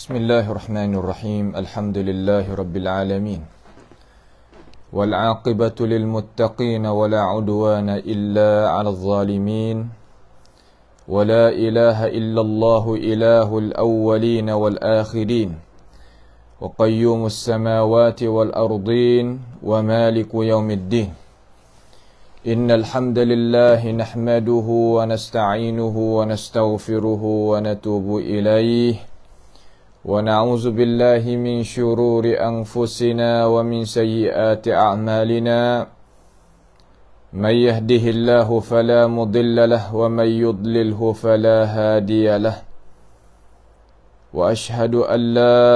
Bismillahirrahmanirrahim. Alhamdulillahirabbil alamin. Wal 'aqibatu lil muttaqin wa la 'udwana illa 'alal zalimin. Wa la ilaha illallah ilahul awwalin wal akhirin. Wa qayyumus samawati wal ardin wa maliku yaumiddin. Innal hamdalillahi nahmaduhu wa nasta'inuhu wa nastaghfiruhu wa natubu ilaihi. ونعوذ بالله من شرور أنفسنا ومن سيئات أعمالنا من يهده الله فلا مضل له ومن يضلله فلا هادي له وأشهد أن لا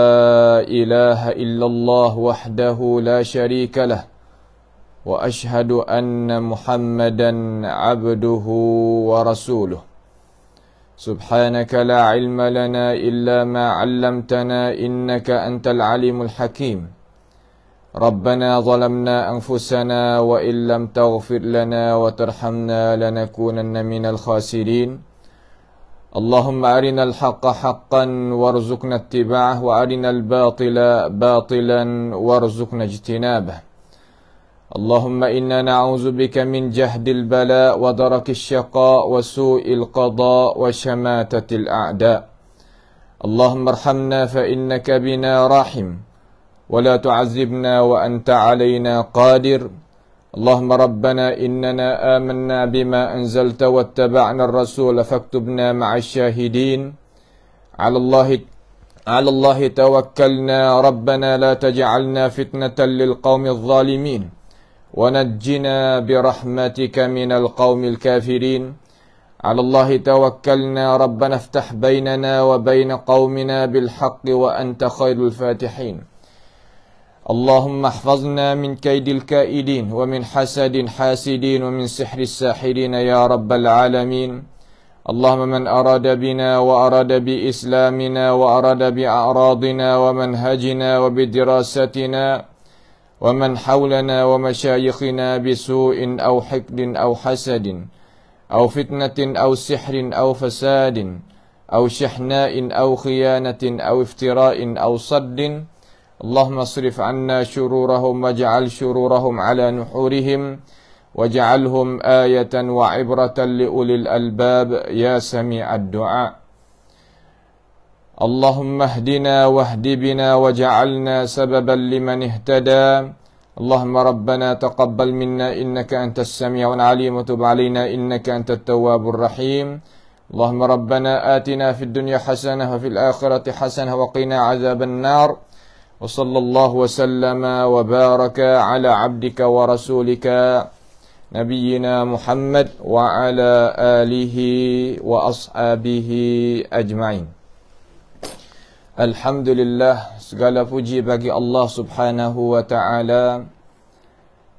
إله إلا الله وحده لا شريك له وأشهد أن محمدا عبده ورسوله سبحانك لا علم لنا إلا ما علمتنا إنك أنت العليم الحكيم ربنا ظلمنا أنفسنا وإن لم تغفر لنا وترحمنا لنكونن من الخاسرين اللهم أرنا الحق حقا وارزقنا اتباعه وأرنا الباطل باطلا وارزقنا اجتنابه اللهم إنا نعوذ بك من جهد البلاء ودرك الشقاء وسوء القضاء وشماتة الأعداء اللهم ارحمنا فإنك بنا راحم ولا تعذبنا وأنت علينا قادر اللهم ربنا إننا آمنا بما أنزلت واتبعنا الرسول فاكتبنا مع الشاهدين على الله توكلنا ربنا لا تجعلنا فتنة للقوم الظالمين ونجنا برحمتك من القوم الكافرين على الله توكلنا ربنا افتح بيننا وبين قومنا بالحق وأنت خير الفاتحين اللهم احفظنا من كيد الكائدين ومن حسد حاسدين ومن سحر الساحرين يا رب العالمين اللهم من أراد بنا وأراد بإسلامنا وأراد بأعراضنا ومنهجنا وبدراستنا ومن حولنا ومشايخنا بسوء أو حقد أو حسد أو فتنة أو سحر أو فساد أو شحناء أو خيانة أو افتراء أو صد اللهم اصرف عنا شرورهم واجعل شرورهم على نحورهم واجعلهم آية وعبرة لأولي الألباب يا سميع الدعاء اللهم اهدنا واهد بنا وجعلنا سببا لمن اهتدى اللهم ربنا تقبل منا إنك أنت السميع العليم وتب علينا إنك أنت التواب الرحيم اللهم ربنا آتنا في الدنيا حسنة وفي الآخرة حسنة وقنا عذاب النار وصلى الله وسلم وبارك على عبدك ورسولك نبينا محمد وعلى آله وأصحابه أجمعين. Alhamdulillah, segala puji bagi Allah Subhanahu wa ta'ala.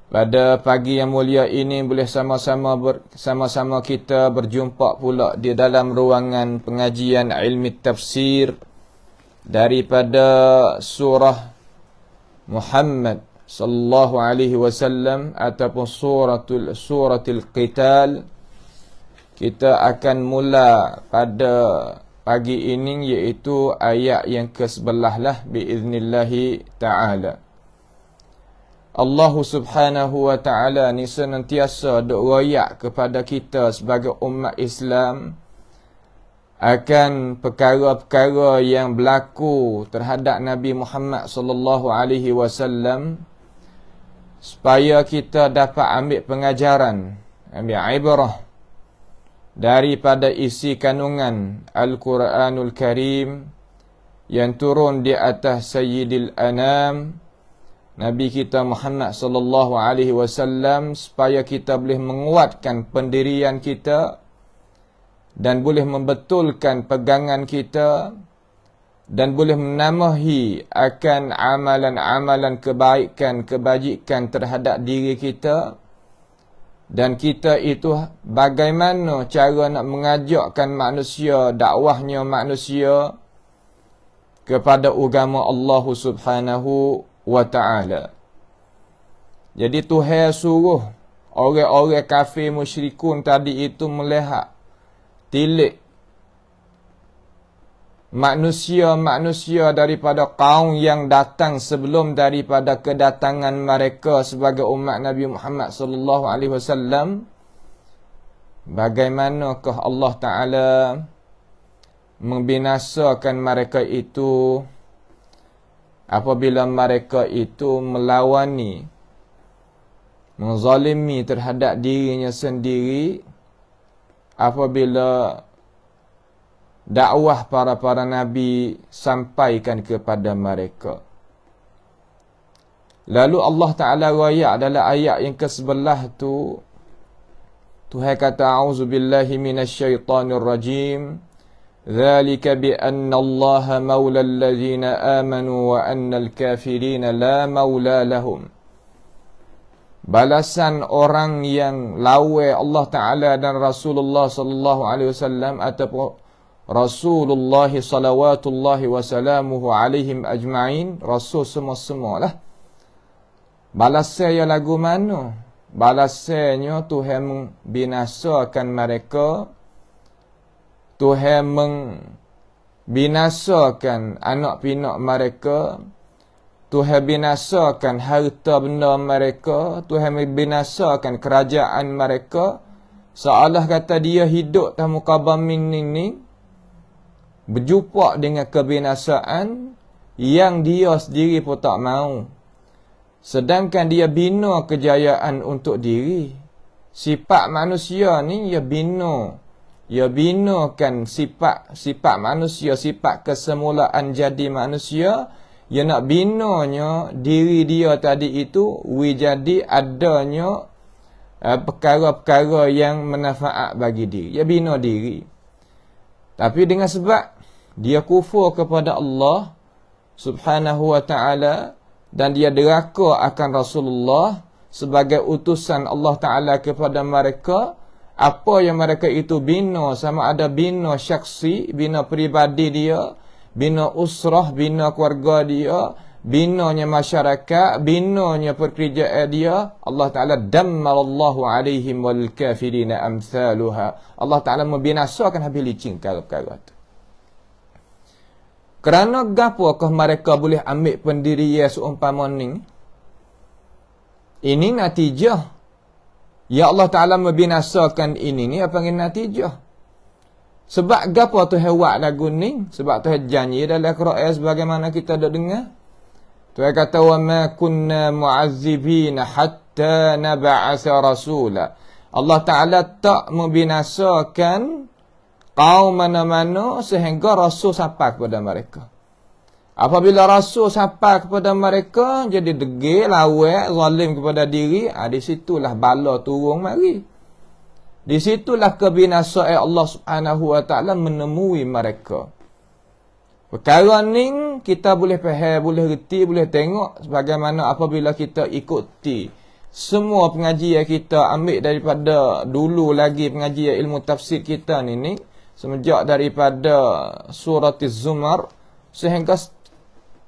Pada pagi yang mulia ini boleh sama-sama kita berjumpa pula di dalam ruangan pengajian ilmu tafsir daripada surah Muhammad sallallahu alaihi wasallam ataupun suratul Qital. Kita akan mula pada pagi ini iaitu ayat yang ke-11 lah biiznillahi ta'ala. Allah Subhanahu wa ta'ala ni senantiasa duk royak kepada kita sebagai umat Islam akan perkara-perkara yang berlaku terhadap Nabi Muhammad sallallahu alaihi wasallam supaya kita dapat ambil pengajaran, ambil ibrah daripada isi kandungan Al-Quranul Karim yang turun di atas Sayyidil Anam Nabi kita Muhammad sallallahu alaihi wasallam supaya kita boleh menguatkan pendirian kita dan boleh membetulkan pegangan kita dan boleh menambahi akan amalan-amalan kebaikan, kebajikan terhadap diri kita. Dan kita itu bagaimana cara nak mengajakkan manusia, dakwahnya manusia kepada agama Allah Subhanahu wa ta'ala. Jadi Tuhan suruh orang-orang kafir musyrikun tadi itu melihat tilik manusia-manusia daripada kaum yang datang sebelum daripada kedatangan mereka sebagai umat Nabi Muhammad sallallahu alaihi wasallam, bagaimanakah Allah Taala membinasakan mereka itu apabila mereka itu melawani, menzalimi terhadap dirinya sendiri apabila dakwah para nabi sampaikan kepada mereka. Lalu Allah Ta'ala rayak dalam ayat yang ke-11 tu, Tuhan kata, A'udzubillahi minasyaitanir rajim. Dzalika bi anna Allaha maula allazina amanu wa annal kafirina la maula lahum. Balasan orang yang lawai Allah Ta'ala dan Rasulullah sallallahu alaihi wasallam ataupun Rasulullah salawatullahi wasalamuhu alaihim ajma'in, Rasul semua-semua lah. Balasnya lagu mana? Balasnya Tuhan membinasakan mereka, Tuhan membinasakan anak pinak mereka, Tuhan binasakan harta benda mereka, Tuhan membinasakan kerajaan mereka, seolah kata dia hidup atas muka bumi ini berjumpa dengan kebinasaan yang dia sendiri pun tak mau. Sedangkan dia bina kejayaan untuk diri. Sifat manusia ni ia bina. Ia binakan sifat manusia, sifat kesemulaan jadi manusia. Ia nak binanya diri dia tadi itu jadi adanya perkara-perkara yang manfaat bagi diri. Ia bina diri. Tapi dengan sebab dia kufur kepada Allah Subhanahu wa ta'ala dan dia deraka akan Rasulullah sebagai utusan Allah Ta'ala kepada mereka, apa yang mereka itu bina, sama ada bina syaksi, bina peribadi dia, bina usrah, bina keluarga dia, binanya masyarakat, binanya pekerjaan dia, Allah Ta'ala dammarallahu alaihim wal kafirina amthaluha. Allah Ta'ala membinasakan habis licin perkara itu. Kerana gapakah mereka boleh ambil pendirian seumpama ni? Ini natijah. Ya Allah Ta'ala membinasakan ini ni apa yang natijah? Sebab gapo Tuhan buat lagu ni? Sebab Tuhan janji dalam Quran sebagaimana kita dah dengar. Tuhan kata, wa ma kunna mu'azzibina hatta nab'atha rasula. Allah Ta'ala tak membinasakan kaum mana-mana sehingga Rasul sampai kepada mereka. Apabila Rasul sampai kepada mereka, jadi degil, lawak, zalim kepada diri, di situlah bala turun mari. Di situlah kebinasaan Allah Subhanahu wa ta'ala menemui mereka. Perkara ni kita boleh faham, boleh reti, boleh tengok sebagaimana apabila kita ikuti semua pengajian kita ambil daripada dulu lagi pengajian ilmu tafsir kita ni semenjak daripada surah Az-Zumar sehingga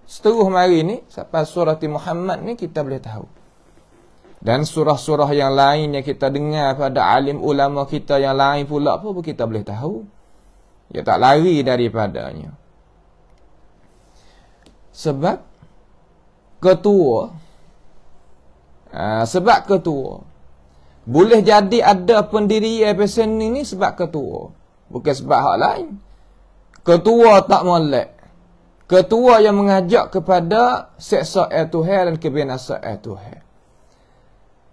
seterus mari ni sampai surah Muhammad ni kita boleh tahu. Dan surah-surah yang lain yang kita dengar pada alim ulama kita yang lain pula pun kita boleh tahu. Dia tak lari daripadanya. Sebab ketua boleh jadi ada pendirian pesen ni sebab ketua, bukan sebab hak lain. Ketua tak molek, ketua yang mengajak kepada seksaan Tuhan dan kebinasaan Tuhan.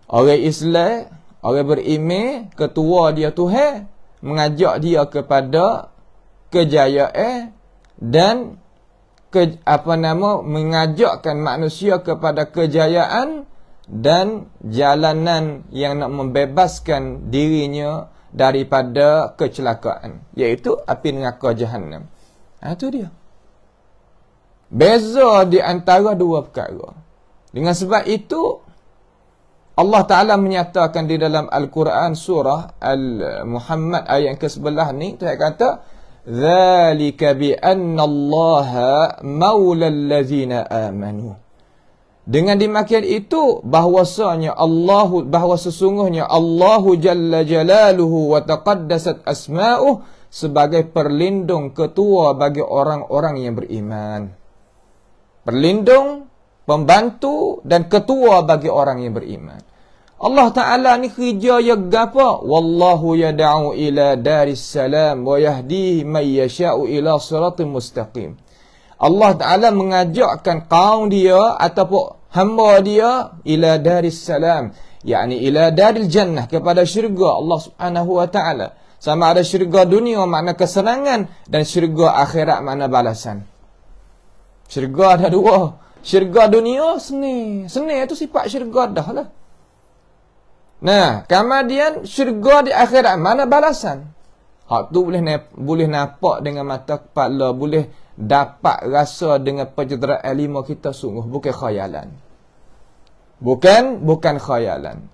Orang Islam, orang beriman, ketua dia Tuhan, mengajak dia kepada kejayaan dan mengajakkan manusia kepada kejayaan dan jalanan yang nak membebaskan dirinya daripada kecelakaan, iaitu api neraka Jahannam. Itu dia. Beza di antara dua perkara. Dengan sebab itu Allah Ta'ala menyatakan di dalam Al-Quran surah Al-Muhammad ayat ke-11 ni, Tuhan kata, Dzalika bi anna Allaha maula allazina amanu. Dengan demikian itu bahawa sesungguhnya Allahu Jalla Jalaluhu wa taqaddasat asma'uh sebagai perlindung ketua bagi orang-orang yang beriman. Perlindung, pembantu dan ketua bagi orang yang beriman. Allah Ta'ala ni kerja yang apa? Wallahu yada'u ila daris salam wa yahdihi man yasha'u ila siratin mustaqim. Allah Ta'ala mengajakkan kaum dia ataupun hamba dia ila daris salam, yakni ila daril jannah, kepada syurga Allah Subhanahu wa Ta'ala. Sama ada syurga dunia makna kesenangan dan syurga akhirat makna balasan. Syurga ada dua. Syurga dunia seni. Seni itu sifat syurga dah lah. Nah, kemudian syurga di akhirat mana balasan? Hak tu boleh nampak dengan mata kepala, boleh dapat rasa dengan pencerdasan ilmu kita, sungguh bukan khayalan. Bukan khayalan.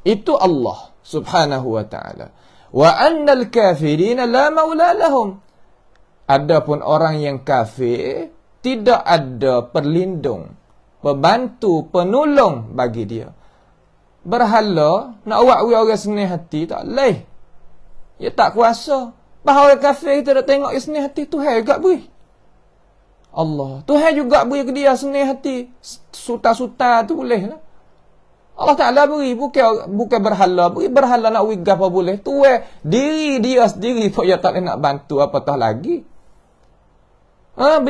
Itu Allah Subhanahu wa Ta'ala. Wa annal kafirina la maula lahum. Adapun orang yang kafir tidak ada perlindung, pembantu, penolong bagi dia. Berhala nak awak orang senang hati tak leh. Ya tak kuasa. Bahawa kafir kita dah tengok dia senang hati, Tuhan juga beri. Allah, Tuhan juga beri ke dia senang hati. Suta-suta tu boleh lah. Allah Ta'ala beri, bukan berhala. Beri berhala nak wig apa boleh. Tuhan diri dia sendiri pun dia tak boleh nak bantu apatah lagi.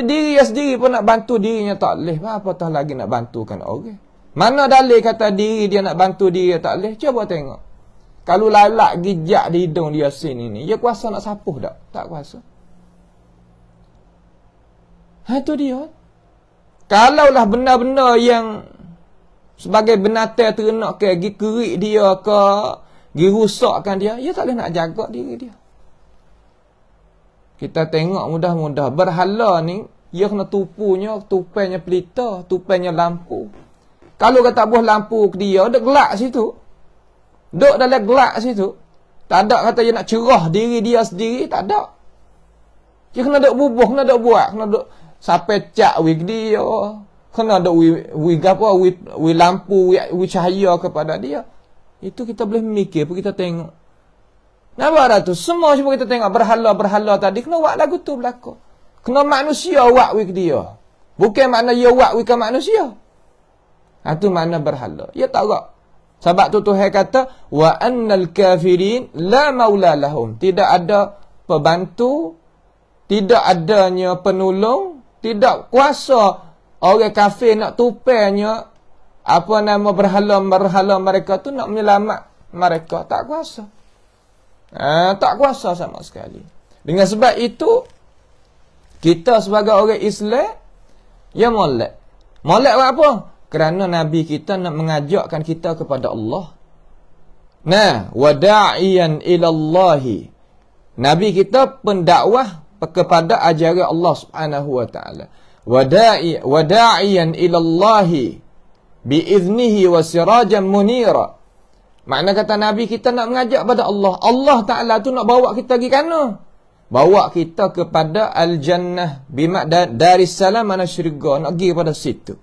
Diri dia sendiri pun nak bantu dirinya tak boleh. Apatah lagi nak bantukan orang. Mana dalil kata diri dia nak bantu diri dia tak boleh? Cuba tengok. Kalau lalak gijak di hidung dia sini ni, dia kuasa nak sapuh tak? Tak kuasa. Itu dia. Kalaulah benda-benda yang sebagai binatang ternak ke, pergi kerik dia ke, pergi rusakkan dia, dia tak boleh nak jaga diri dia. Kita tengok mudah-mudah berhala ni, dia kena tupainya pelita, tupainya lampu. Kalau kata buah lampu ke dia, duk gelak situ. Duk dalam gelak situ. Tak ada kata dia nak cerah diri dia sendiri, tak ada. Dia kena duk bubuh, kena duk buat, kena duk sampai cak wig dia. Kena duk wig apa, wig lampu, wig cahaya kepada dia. Itu kita boleh mikir, kita tengok. Nampak dah tu, semua cuba kita tengok berhala-berhala tadi, kena buat lagu tu berlaku. Kena manusia buat wig dia. Bukan makna dia buat wig ke manusia. Itu makna berhala. Ya tak tak. Sebab tu Tuhan kata, wa annal kafirin la maula lahum. Tidak ada pembantu, tidak adanya penolong, tidak kuasa orang kafir nak tupainya apa nama berhala-berhala mereka tu nak menyelamat mereka. Tak kuasa. Tak kuasa sama sekali. Dengan sebab itu, kita sebagai orang Islam, ya molek. Molek buat apa? Kerana Nabi kita nak mengajakkan kita kepada Allah. Nah, wada'iyan ilallahi. Nabi kita pendakwah kepada ajaran Allah Subhanahu wa Ta'ala. Wada'iyan ilallahi biiznihi wa sirajan munira. Makna kata Nabi kita nak mengajak pada Allah. Allah Ta'ala tu nak bawa kita pergi kana? Bawa kita kepada al-jannah. Daris salam mana syurga. Nak pergi pada situ.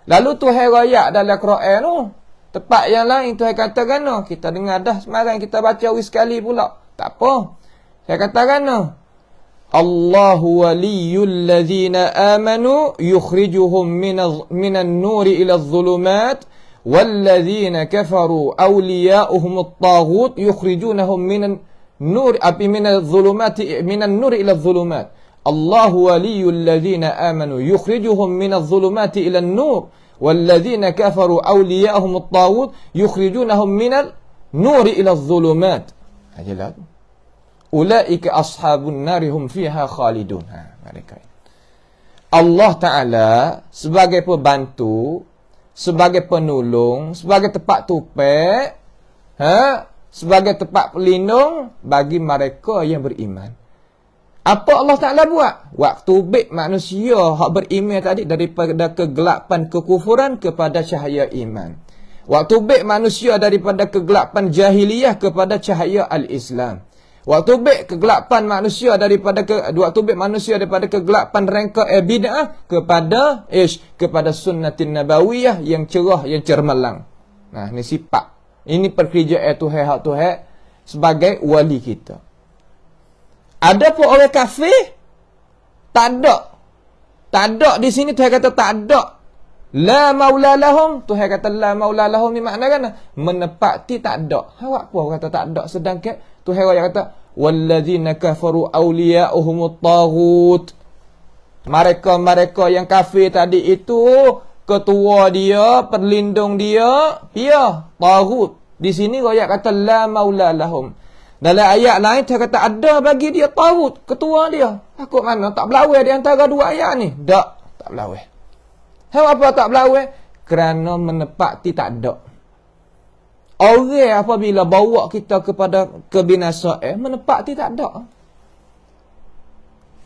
Lalu Tuhan rayak dalam Quran tu. Tempat yang lain Tuhan katakan no. Kita dengar dah semarang kita baca sekali pula. Tak apa. Saya katakan no. Allahu waliyul ladzina amanu yukhrijuhum minan nuri ila dhulumat walladzina kafaru awliya'uhum at-taghut yukhrijunahum minan nuri minan nuri ila dhulumat. Allahu waliyul ladzina amanu yukhrijuhum minadh dhulumati ila an-nur walladzina kafaru awliya'uhum at-taghut yukhrijunahum minal nuri ila adh-dhulumat. Ajalah. Ulaika ashabun nari hum fiha khalidun. Mereka. Allah Ta'ala sebagai pembantu, sebagai penolong, sebagai tempat tupai, sebagai tempat pelindung bagi mereka yang beriman. Apa Allah Ta'ala buat? Waktu bik manusia hak beriman tadi daripada kegelapan kekufuran kepada cahaya iman. Waktu bik manusia daripada kegelapan jahiliyah kepada cahaya al-Islam. Waktu bik kegelapan manusia daripada kegelapan rengka bid'ah kepada sunnatin nabawiyah yang cerah, yang cermelang. Nah, ini sifat. Ini pekerjaan Tuhan hak Tuhan sebagai wali kita. Ada pun orang kafir? Tak ada. Tak ada di sini Tuhan kata tak ada. La maula lahum. Tuhan kata la maula lahum ni makna kan? Menepati tak ada. Awak pun kata tak ada. Sedangkan Tuhan kata walladzina kafaru awliya'uhumut taghut. Mereka yang kafir tadi itu ketua dia, perlindung dia, taghut. Di sini ayat kata la maula lahum. Dalam ayat lain dia kata ada bagi dia taghut, ketua dia. Takut mana? Tak berlawan di antara dua ayat ni. Tak berlawan. Apa tak berlawan? Kerana menepati tak ada. Orang apabila bawa kita kepada kebinasaan, menepati tak ada.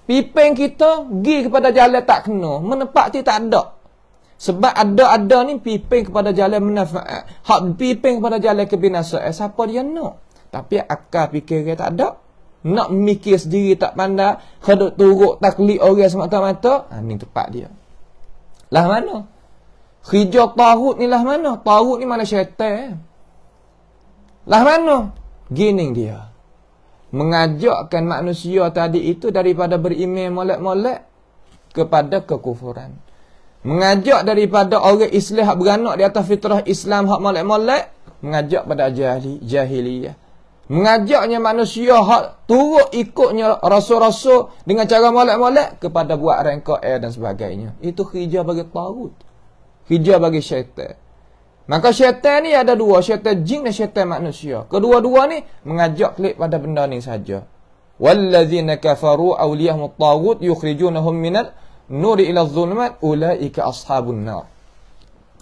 Piping kita pergi kepada jalan tak kena, menepati tak ada. Sebab ada ni piping kepada jalan manfaat. Hak piping kepada jalan kebinasaan, siapa dia nak? Tapi akal fikir dia tak ada. Nak mikir sendiri tak pandai, keduk turut taklid orang semata-mata, ni tepat dia. Lah mana? Hijau taghut ni lah mana? Taghut ni mana syaitan? Lah mana? Gini dia. Mengajakkan manusia tadi itu daripada beriman molek-molek kepada kekufuran. Mengajak daripada orang Islam hak beranak di atas fitrah Islam hak molek-molek, mengajak pada jahiliyah. Mengajaknya manusia hak turut ikutnya rasul-rasul dengan cara molek-molek kepada buat rangka dan sebagainya. Itu hijau bagi taghut. Hijau bagi syaitan. Maka syaitan ni ada dua, syaitan jin dan syaitan manusia. Kedua-dua ni mengajak klik pada benda ni saja. Walladzina kafaru awliyahum at-taghut yukhrijunahum minal nuri ila adh-dhulumat ulaika ashabun nar.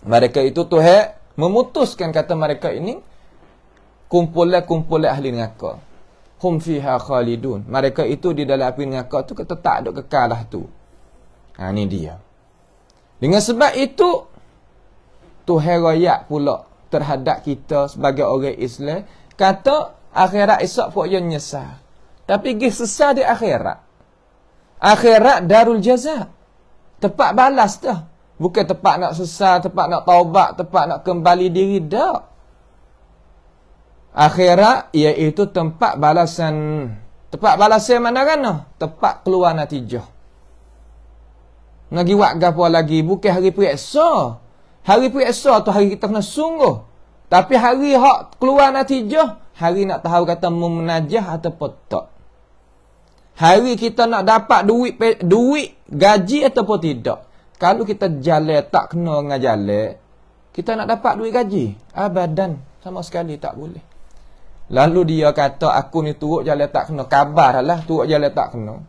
Mereka itu Tuhan memutuskan kata mereka ini kumpulan ahli neraka. Hum fiha khalidun. Mereka itu di dalam api neraka tu kata tak ada kekalah tu. Ni dia. Dengan sebab itu Tuhan royak pula terhadap kita sebagai orang Islam. Kata akhirat esok pun yang nyesal. Tapi dia sesal di akhirat. Akhirat darul jaza. Tempat balas dah. Bukan tempat nak sesal, tempat nak taubat, tempat nak kembali diri dah. Akhirat iaitu tempat balasan. Tempat balasan mana kan? Tempat keluar natijah. Lagi buat gapo lagi? Bukan hari periksa. Hari periksa tu hari kita kena sungguh. Tapi hari hak keluar natijah, hari nak tahu kata memenajah ataupun tak. Hari kita nak dapat duit gaji ataupun tidak. Kalau kita jalan tak kena dengan jalan, kita nak dapat duit gaji? Abadan. Sama sekali tak boleh. Lalu dia kata aku ni turut jalan tak kena. Kabar lah turut jalan tak kena.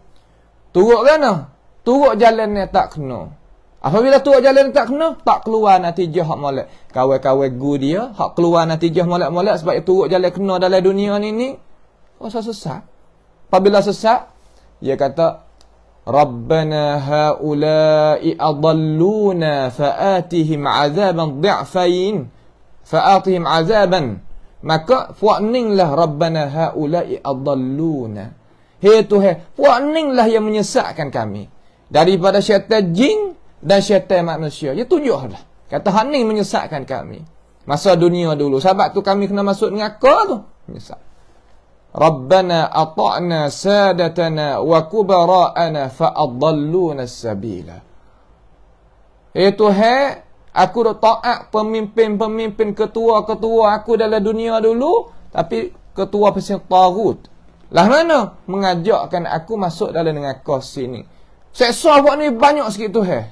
Turut kan? Turut jalan ni tak kena. Apabila turut jalan tak kena, tak keluar natijah hak molek. Kawan-kawan gu dia, hak keluar natijah molek-molek sebab turut jalan kena dalam dunia ni. Rasa sesat. Apabila sesat, dia kata, Rabbana haula'i adalluna fa'atihim azaban dhi'fain. Fa'atihim azaban. Maka, puakninglah Rabbana haula'i adalluna. Hei Tuhan, puakninglah yang menyesatkan kami. Daripada syaitan jin dan syaitan manusia. Dia tunjuklah. Kata Haning menyesatkan kami. Masa dunia dulu. Sebab tu kami kena masuk neraka tu. Menyesat. Rabbana ata'na sadatana wa kubara'ana fa'adalluna sabila. Tuhan, aku dah taat pemimpin-pemimpin ketua-ketua aku dalam dunia dulu. Tapi ketua pasal taghut. Lah mana? Mengajakkan aku masuk dalam neraka sini. Seksa buat ni banyak sikit Tuhan.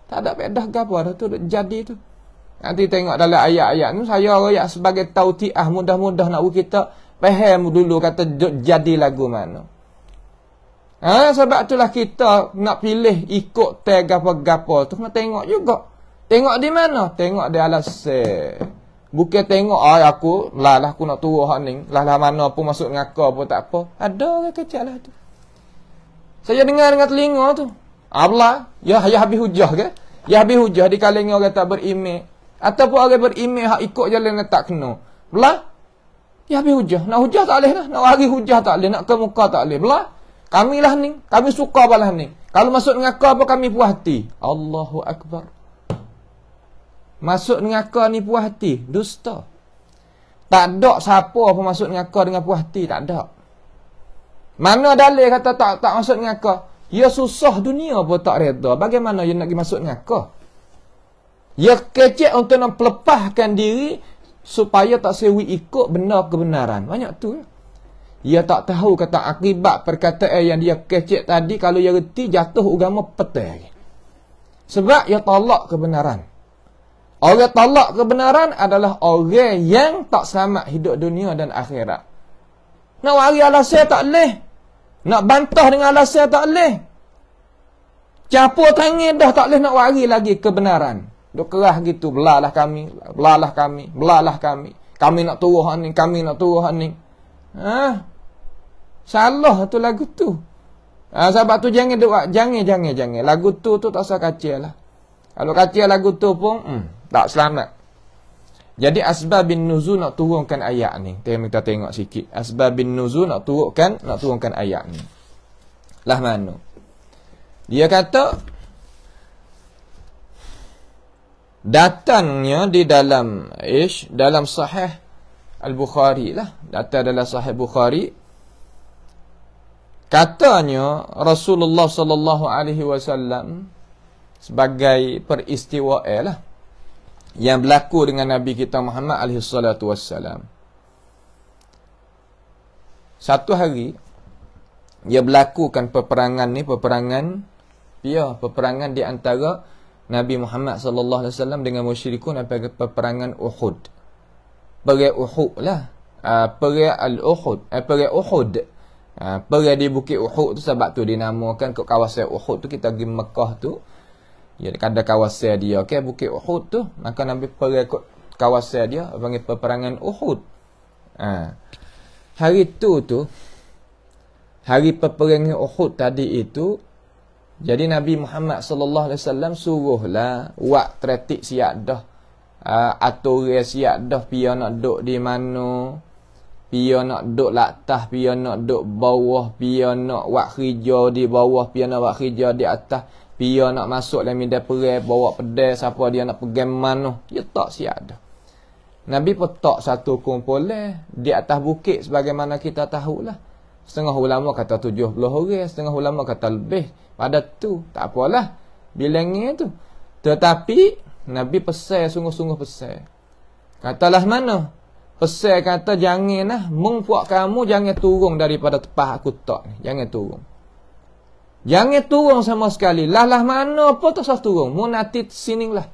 Tak ada pedah ke apa dah tu jadi tu. Nanti tengok dalam ayat-ayat ni saya royak sebagai tautiah mudah-mudah nak kita faham dulu kata jadi lagu mana. Sebab itulah kita nak pilih ikut tag apa-apa tu kena tengok juga. Tengok di mana? Tengok di alasan. Bukan tengok aku aku nak turun hak ni. Lah mana pun masuk neraka pun tak apa. Ada orang kecil lah tu. Saya dengar dengan telinga tu. Allah, ya habis hujah ke? Ya habis hujah di kalangan orang tak beriman. Ataupun orang beriman hak ikut jalan yang tak kena. Belah? Ya habis hujah. Nak hujah tak boleh dah. Nak hari hujah tak boleh. Nak ke muka tak boleh. Belah? Kami lah ni. Kami suka balah ni. Kalau masuk neraka apa kami puas hati. Allahu Akbar. Masuk neraka ni puas hati. Dusta. Tak ada siapa pun masuk neraka dengan puas hati. Tak ada. Mana dalil kata tak masuk neraka? Ya susah dunia pun tak reda. Bagaimana dia nak pergi masuk neraka? Ya kecek untuk nak pelepaskan diri supaya tak sewi ikut benar kebenaran. Banyak tu. Ia tak tahu kata akibat perkataan yang dia kecek tadi, kalau dia reti jatuh agama petai. Sebab ia tolak kebenaran. Orang tolak kebenaran adalah orang yang tak selamat hidup dunia dan akhirat. Nak wari alasan tak boleh. Nak bantah dengan alasan tak boleh. Capur tangan dah tak boleh nak wari lagi kebenaran. Duk kerah gitu, belalah kami, belalah kami, belalah kami. Kami nak turun ni, kami nak turun ni. Salah tu lagu tu. Sebab tu jangan. Lagu tu tak usah kacau lah. Kalau kacau lagu tu pun tak selamat. Jadi asbabin nuzul nak turunkan ayat ni. Kita tengok sikit. Asbabin nuzul nak turunkan ayat ni. Lah mana? Dia kata datangnya di dalam dalam Sahih Al-Bukhari lah. Datang dalam Sahih Bukhari. Katanya Rasulullah sallallahu alaihi wasallam sebagai peristiwa lah yang berlaku dengan Nabi kita Muhammad alaihi salatu wassalam. Satu hari dia berlakukan peperangan di antara Nabi Muhammad sallallahu alaihi wasallam dengan musyrikun, peperangan Uhud. Perang Uhud lah. Perang Al-Uhud, perang Uhud. Perang di Bukit Uhud tu, sebab tu dinamakan ke kawasan Uhud tu. Kita pergi Mekah tu, ya, ada kawasan dia, okey, Bukit Uhud tu. Maka Nabi perang ke kawasan dia, panggil peperangan Uhud. Hari tu hari peperangan Uhud tadi itu, jadi Nabi Muhammad sallallahu alaihi wasallam suruhlah buat tratik siap dah. Aturan siap dah, pia nak duduk di mana, pia nak duduk latas, pia nak duduk bawah, pia nak buat kerja di bawah, pia nak buat kerja di atas, pia nak masuk dalam medan perang, bawa pedang, siapa dia nak pegang mana, dia tak siap dah. Nabi petak satu kumpulan di atas bukit sebagaimana kita tahulah. Setengah ulama kata 70 orang, setengah ulama kata lebih. Pada tu tak apalah bilangnya tu. Tetapi Nabi pesan, sungguh-sungguh pesan. Katalah mana? Pesan kata janganlah mengpuak kamu jangan turun daripada tempat aku tak ni. Jangan turun. Jangan turun sama sekali. Lah mana pun tak usah turun. Mu nanti sini lah.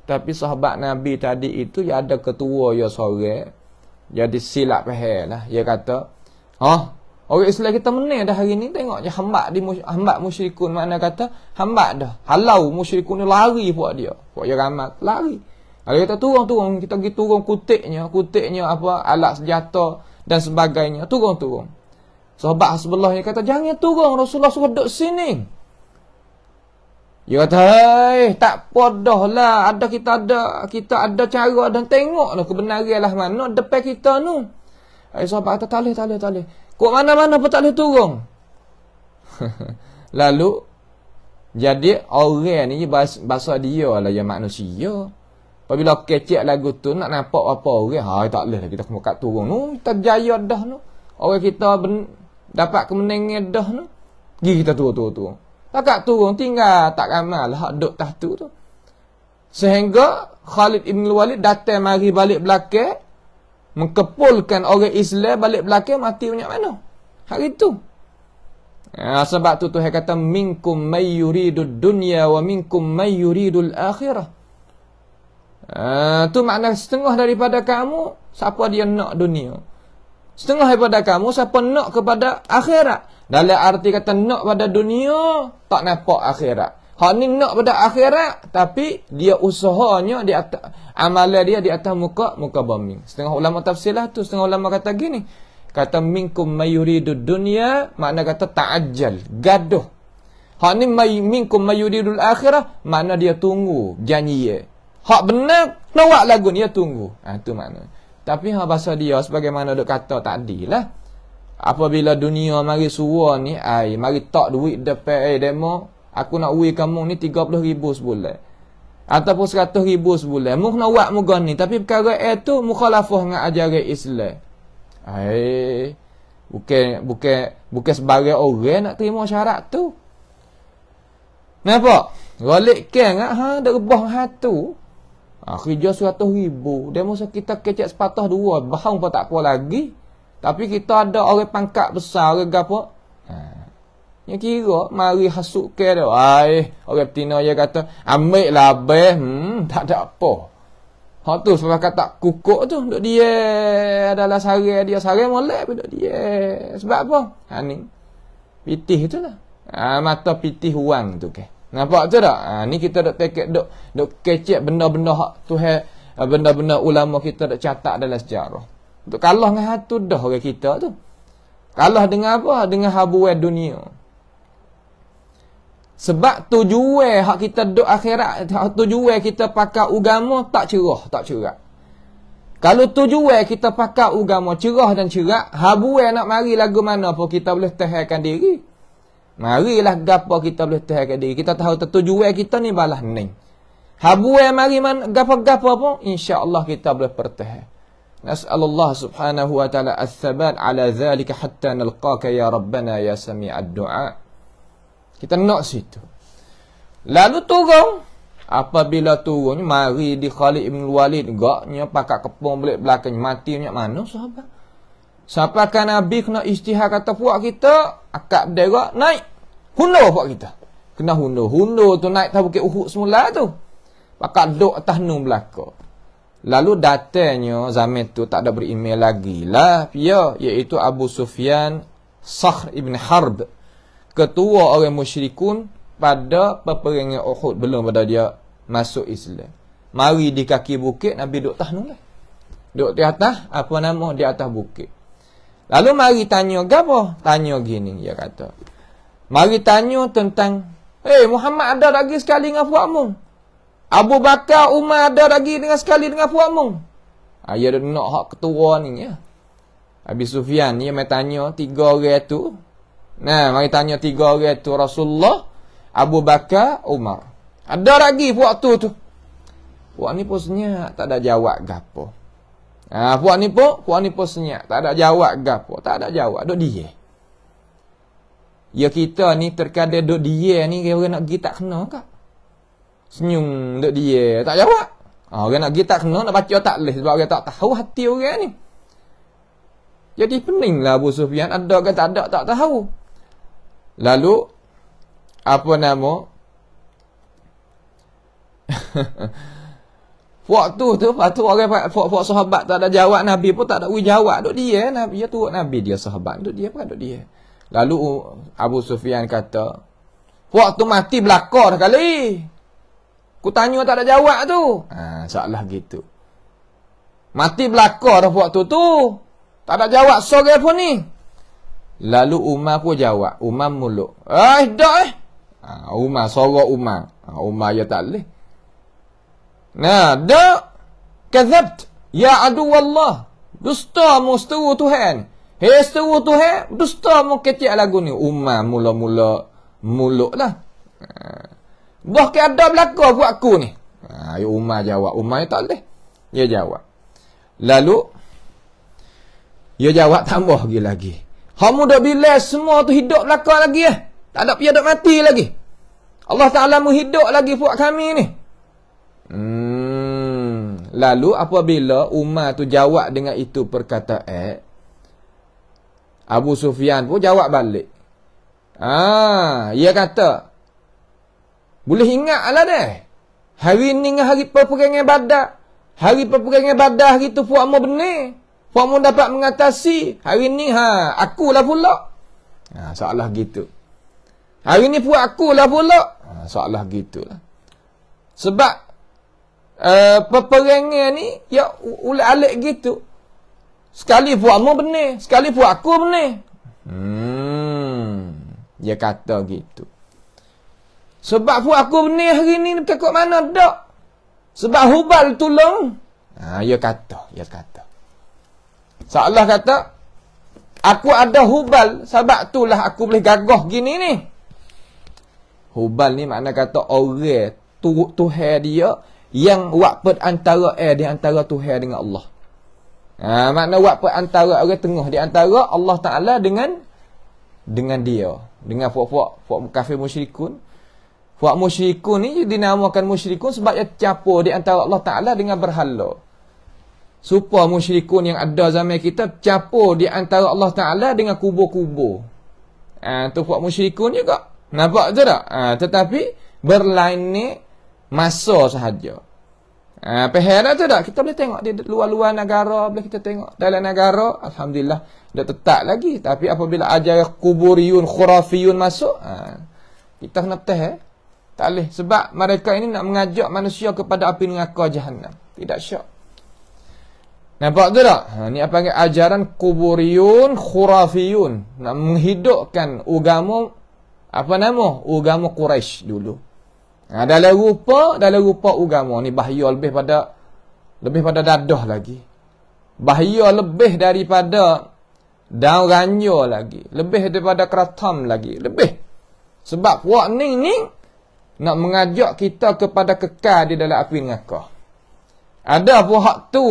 Tapi sahabat Nabi tadi itu ya ada ketua ya sore. Jadi silap faham lah. Dia kata, orang Islam kita menang dah hari ni. Tengok je hambak musyrikun. Makna kata hambak dah. Halau musyrikun ni lari buat dia. Buat dia ramat lari. Kalau kita turun, kita pergi turun kutiknya apa, alat senjata dan sebagainya. Turun. Sahabat sebelah ni kata, jangan turun, Rasulullah suruh duduk sini. Dia kata, tak podoh lah. Kita ada cara dan tengoklah kebenaran lah mana depan kita ni. Sahabat kata, tak boleh. Kok mana-mana pun tak boleh turun. Lalu, jadi orang ni bahasa dia lah yang manusia. Apabila kecek lagu tu, nak nampak apa orang, tak boleh lah kita kena kat turun. Kita jaya dah ni. Orang kita dapat kemenangan dah ni. Pergi kita turun. Tak turun, tinggal tak ramal hak duduk tahtu tu. Sehingga Khalid ibn Walid datang mari balik belakang, mengkepulkan orang Islam balik belakang, mati banyak mana hari tu. Sebab tu Tuhan kata minkum may yuridud dunya wa minkum may yuridul akhirah. Tu makna setengah daripada kamu siapa dia nak dunia, setengah daripada kamu siapa nak kepada akhirat. Dalam arti kata nak pada dunia, tak nampak akhirat. Hak ni nak pada akhirat, tapi dia usahanya di atas, amalan dia di atas muka bumi. Setengah ulama tafsir lah tu, setengah ulama kata gini. Kata minkum mayuridud dunya, makna kata ta'ajjal, gaduh. Hak ni minkum mayuridul akhirah, makna dia tunggu janji dia. Hak benar, nawak lagu ni dia tunggu. Tu makna. Tapi bahasa dia sebagaimana duk kata tadi lah. Apabila dunia mari suruh ni, mari tak duit depan demo, aku nak uwi kamu ni 30,000 sebulan. Ataupun 100,000 sebulan. Mu nak buat muka ni, tapi perkara itu mukhalafah dengan ajaran Islam. Bukan sebagai orang nak terima syarat tu. Nampak? Golik kan dak rebah hatu. Kerja 100,000. Dia masa kita kecek sepatah dua, bahang pun tak apa lagi. Tapi kita ada orang pangkat besar, orang gapo. Yang kira mari hasuk ke dah. Orang betina dia kata, ambil lah abeh. Tak ada apa. Hak tu sebab kata kukuk tu duk dia adalah sare dia sare molek duk dia. Sebab apa? Ni pitih itulah. Mata pitih wang tu ke. Nampak tu tak? Ni kita duk tekek duk kecek benda-benda hak Tuhan, benda-benda ulama kita duk catat dalam sejarah. Untuk kalah dengan hatu dah orang kita tu. Kalah dengan apa? Dengan habuai dunia. Sebab tujuan hak kita duk akhirat, tujuan kita pakai agama tak cerah, tak cerak. Kalau tujuan kita pakai agama cerah dan cerak, habuai nak mari lagu mana pun kita boleh tahankan diri. Marilah gapo kita boleh tahankan diri. Kita tahu tujuan kita ni balas ni. Habuai mari man gapo-gapo pun insya-Allah kita boleh pertahan. Nas'alullah subhanahu wa ta'ala as-sabat ala dhalika hatta nalqaka ya rabbana ya sami'ad du'a. Kita nak situ. Lalu turun. Apabila turun, mari di Khalid ibn Walid. Gaknya pakat kepung belik belakang. Mati punya mana sahabat? Siapa kan Nabi kena istihar kata puak kita. Akak berderak naik. Hundur puak kita. Kena hundur. Hundur tu naik tak bukit Uhud semula tu. Pakat duduk atas nun belakang. Lalu datanya zaman tu tak ada beremail lagi lah. Iaitu Abu Sufyan Sakhr ibn Harb. Ketua orang musyrikun pada peperangan Uhud belum pada dia masuk Islam. Mari di kaki bukit Nabi duduk atas nun lah. Duduk di atas, apa nama? Di atas bukit. Lalu mari tanya gapo? Tanya gini dia kata. Mari tanya tentang, Muhammad ada lagi sekali dengan puakmu? Abu Bakar, Umar ada lagi dengan sekali dengan puakmu? Dia ada nak hak ketua ni ya. Abi Sufyan dia mai tanya 3 orang tu. Nah, mari tanya 3 orang tu Rasulullah, Abu Bakar, Umar. Ada lagi puak tu. Puak ni pun senyap, tak ada jawab gapo. Puak ni pun senyap, tak ada jawab gapo, tak ada jawab, duk dia. Ya kita ni terkadang duk dia ni orang nak pergi tak kena kak. Senyum duk dia, tak jawab. Orang nak pergi tak kena, nak baca tak leh sebab orang tak tahu hati orang ni. Jadi peninglah Abu Sufyan ada ke tak ada tak tahu. Lalu apa nama? Waktu tu orang puak sahabat tak ada jawab, Nabi pun tak ada jawab. Duk dia Nabi, dia turut Nabi dia sahabat. Duk dia. Lalu Abu Sufyan kata, waktu mati belakang dah kali. Ku tanya tak ada jawab tu. Salah gitu. Mati belakang dah waktu tu. Tak ada jawab sore pun ni. Lalu Umar pun jawab. Umar muluk. Dah. Umar, sorok Umar. Umar ya tak boleh. Nah, dah. Kazabt. Ya adu Allah. Dusta mu seteru Tuhan. Seteru Tuhan. Dusta mu kecik lagu ni. Umar mula-mula muluk lah. Bah ke ada belakang buat aku ni. Umar jawab. Umar ya tak boleh. Dia jawab. Lalu. Dia jawab tambah lagi. Kamu dah bila semua tu hidup belakang lagi tak ada pihak dah mati lagi. Allah Ta'ala mu hidup lagi buat kami ni. Lalu apabila Umar tu jawab dengan itu perkataan, Abu Sufyan pun jawab balik. Dia kata, boleh ingat lah deh. Hari ni dengan hari peperangan Badar. Hari peperangan Badar hari tu puakmu benar. Puakmu dapat mengatasi. Hari ni akulah pula. Soalah gitu. Hari ni puak akulah pula. Soalah gitulah. Sebab peperangan ni ya ulat-alik gitu. Sekali puakmu benar, sekali puak aku benar. Dia kata gitu. Sebab puak aku benar hari ni dekat mana dak? Sebab Hubal tolong. Dia kata. Seolah kata, aku ada Hubal, sebab itulah aku boleh gagah gini ni. Hubal ni makna kata orang Tuhan dia yang waktu antara di antara Tuhan dengan Allah. Makna buat antara orang tengah di antara Allah Ta'ala dengan dia. Dengan puak kafir musyrikun. Puak musyrikun ni dinamakan musyrikun sebab dia campur di antara Allah Ta'ala dengan berhala. Supaya musyrikun yang ada zaman kita campur di antara Allah Ta'ala dengan kubur-kubur. Tu puak musyrikun juga. Nampak tu tak? Tetapi berlainan masa sahaja. Pahal tu tak? Kita boleh tengok di luar-luar negara, boleh kita tengok dalam negara, alhamdulillah dah tetap lagi. Tapi apabila ajaran kuburiyun, khurafiyun masuk, kita kena tahan. Tak boleh. Sebab mereka ini nak mengajak manusia kepada api neraka jahannam. Tidak syak. Nampak tu tak? Ni apa panggil ajaran kuburiyun, khurafiyun. Nak menghidupkan agama, agama Quraisy dulu. Dalam rupa agama ni bahaya lebih pada dadah lagi. Bahaya lebih daripada daun ranja lagi. Lebih daripada keratam lagi. Lebih. Sebab puak ni nak mengajak kita kepada kekal di dalam api neraka. Ada puak tu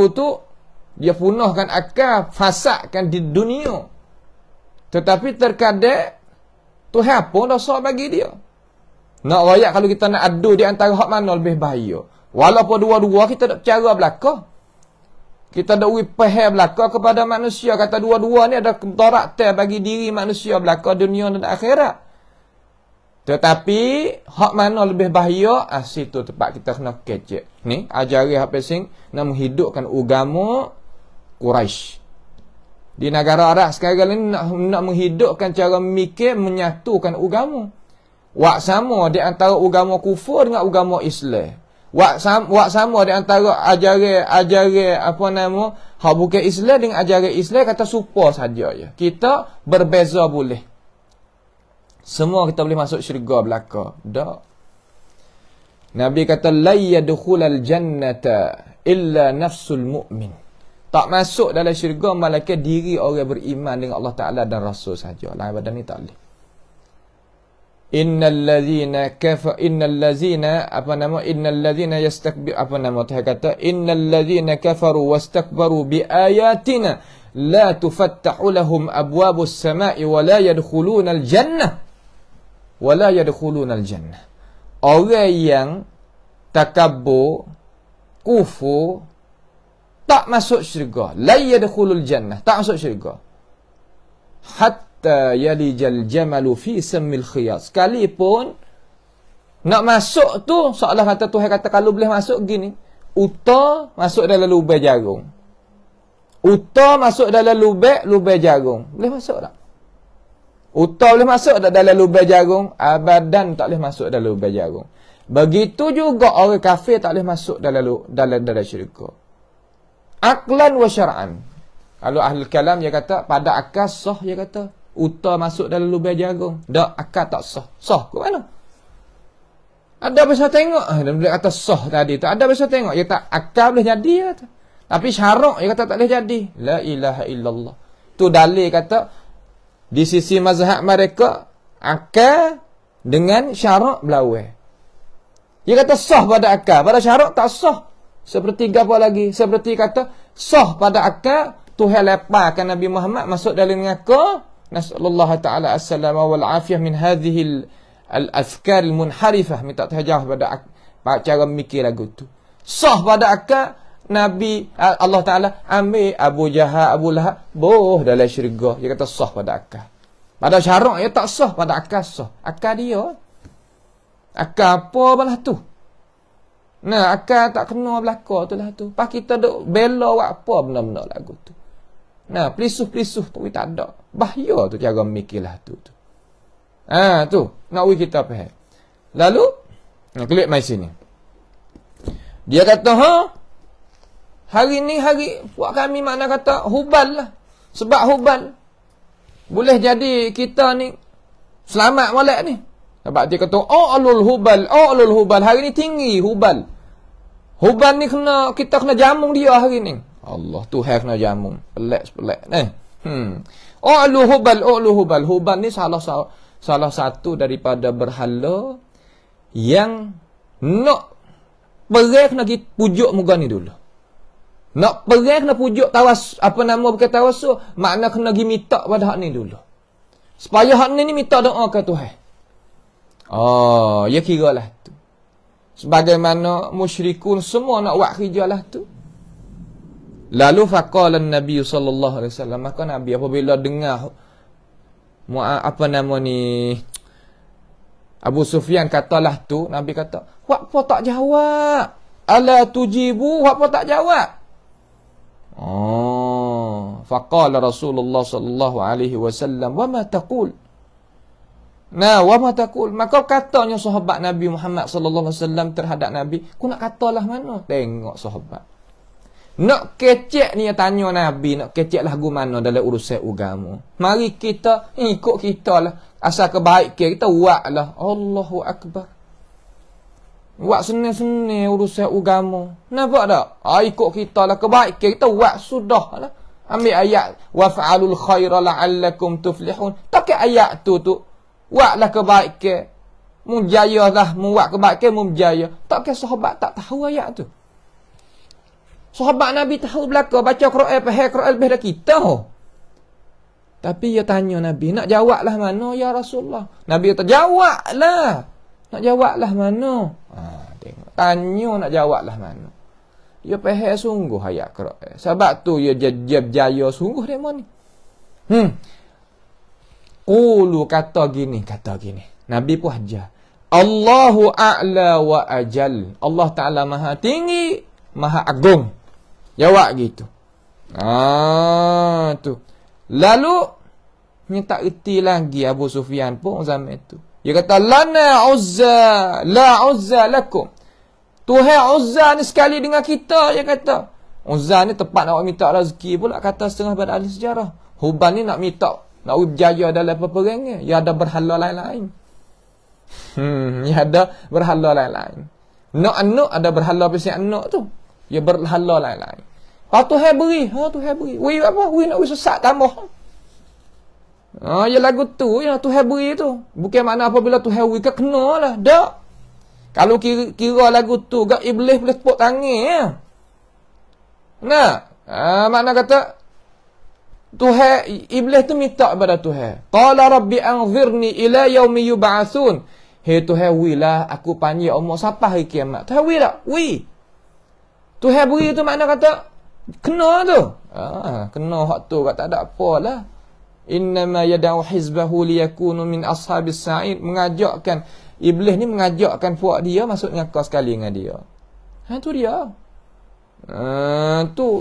dia punahkan akal, fasadkan di dunia. Tetapi terkadang Tuhan pun dosa bagi dia. Nak rakyat kalau kita nak adu di antara hak mana lebih bahaya. Walaupun dua-dua kita nak cara belaka. Kita nak pahal belaka kepada manusia. Kata dua-dua ni ada karakter bagi diri manusia belaka dunia dan akhirat. Tetapi hak mana lebih bahaya, situ tempat kita kena kecek. Ni ajaran apa sing nak menghidupkan agama Quraisy. Di negara Arab sekarang ni nak menghidupkan cara mikir, menyatukan agama. Wak sama di antara agama kufur dengan agama Islam. Wak sama di antara ajaran hak bukan Islam dengan ajaran Islam kata serupa saja ya. Kita berbeza boleh. Semua kita boleh masuk syurga belaka. Tak. Nabi kata la yadkhulul jannata illa nafsul mu'min. Tak masuk dalam syurga malaikat diri orang beriman dengan Allah Taala dan Rasul saja. Lain badan ni tak boleh. Innal ladzina kafaru wastakbaru bi ayatina la tufattahu lahum abwabus samai wa la yadkhulunal jannah. Orang yang takabur, kufur, tak masuk syurga. La yadkhulul jannah, tak masuk syurga. Hatta yalijal jamalu fi sammil khiyat. Sekalipun nak masuk tu, seolah kata Tuhan kata kalau boleh masuk gini, uta masuk dalam lubang jagung. Uta masuk dalam lubang jagung. Boleh masuk tak? Uta boleh masuk tak dalam lubang jagung? Abadan tak boleh masuk dalam lubang jagung. Begitu juga orang kafir tak boleh masuk dalam syurga. Aqlan wa syar'an. Kalau ahli kalam dia kata pada akal sah, dia kata uta masuk dalam lubang jagung. Tak, akal tak sah. Sah ke mana? Ada bisa tengok. Dia kata sah tadi tu. Ada bisa tengok. Dia tak akal boleh jadi. Kata. Tapi syarak dia kata tak boleh jadi. La ilaha illallah. Tu dalil kata di sisi mazhab mereka akal dengan syarak berlawan. Dia kata sah pada akal. Pada syarak tak sah. Seperti apa lagi? Seperti kata sah pada akal Tuhan lepaskan Nabi Muhammad masuk dalam neraka. Nasallallahu ta'ala as-salama wal afiyah min hadhihi al-azkar al-munharifah. Minta terjauh pada cara mikir lagu tu. Sah pada akal Nabi Allah Ta'ala ambil Abu Jahal, Abu Lahab dalam syurga. Dia kata sah pada akal. Pada syarak dia tak sah, pada akal sah. Akal dia. Akal apa belah tu? Nah, akal tak kena belaka tu lah tu. Pas kita duk bela buat apa benda-benda lagu tu. Nah, pelisuh-pelisuh tu tak ada. Bahaya tu cara mikirlah tu. Tu. Nak kita faham. Lalu, klik mai sini. Dia kata, hari ni buat kami makna kata hubal lah. Sebab hubal boleh jadi kita ni selamat molek ni. Sebab dia kata, alul hubal. Hari ni tinggi hubal. Hubal ni kita kena jamung dia hari ni. Allah, Tuhan kena jamung. Pelak. Alul hubal. Hubal ni salah satu daripada berhala yang nak berai kena pujuk muka ni dulu. Nak perang kena pujuk tawas, apa nama bukan tawasul, makna kena pergi minta pada hak ni dulu. Supaya hak ni minta doa ke Tuhan. Oh, ya kira lah tu. Sebagaimana musyrikun semua nak buat kerja lah tu. Lalu faqala Nabi sallallahu alaihi wasallam, maka Nabi apabila dengar apa nama ni Abu Sufyan katalah tu, Nabi kata, "Hak apa tak jawab? Ala tujibu, hak apa tak jawab?" Oh, faqala Rasulullah sallallahu alaihi wasallam, "Wa ma taqul?" Nah, wa ma taqul? Maka katanya sahabat Nabi Muhammad sallallahu alaihi wasallam terhadap Nabi, "Ku nak katalah mana?" Tengok sahabat. Nak kecek ni tanya Nabi, nak kecek lagu mana dalam urusan agama. Mari kita ikut kita lah. Asal kebaikan kita buat lah. Allahu Akbar. Buat senang-senang urusan agama. Nampak tak? Ikut kita lah. Kebaikan kita buat sudah lah. Ambil ayat. Waf'alul khaira la'allakum tuflihun. Tak ayat tu. Buatlah kebaikan. Mujaya lah. Membuat kebaikan mujaya. Tak sahabat tak tahu ayat tu. Sahabat Nabi tahu belaka, baca Quran, faham Quran lebih dari kita. Tapi dia tanya Nabi, nak jawab lah mana ya Rasulullah? Nabi kata, jawab lah. Nak jawab lah mana? Tengok. Tanya nak jawab lah mana. Dia faham sungguh ayat Quran. Sebab tu dia berjaya sungguh demo ni. Qulu kata gini. Nabi pun ajar. Allahu a'la wa ajal. Allah Ta'ala maha tinggi, maha agung. Jawab gitu. Tu. Lalu ni tak erti lagi Abu Sufyan pun zaman itu. Dia kata lana uzza, la uzza lakum. Tuhan Uzza ni sekali dengan kita, dia kata. Uzza ni tepat nak minta rezeki pula, kata setengah pada ahli sejarah. Hubal ni nak minta, nak berjaya dalam peperangan, dia ada berhala lain-lain. Dia ada berhala lain-lain. Nak ada berhala pasal anak tu. Dia berhala lain-lain. Tuhan beri. Tuhan beri. Wei apa? Wei nak sesat tambah. Ya lagu tu. Ya Tuhan beri tu. Bukan makna apabila Tuhan beri kena lah. Tak. Kalau kira lagu tu, gak iblis boleh tepuk tangan. Ya. Nah. Makna kata, Tuhan, iblis tu minta kepada Tuhan. Qala rabbi anzirni ila yaumi yub'atsun. Hei Tuhan beri lah. Aku panjang umur sampai hari kiamat. Tuhan beri tak? Beri. Tuhan beri tu makna kata kena tu. Kena hak tu tak ada apalah. Innama yad'u hizbahu liyakunu min ashabis sa'id, mengajakkan iblis ni mengajakkan puak dia masuk neraka sekali dengan dia. Tu dia.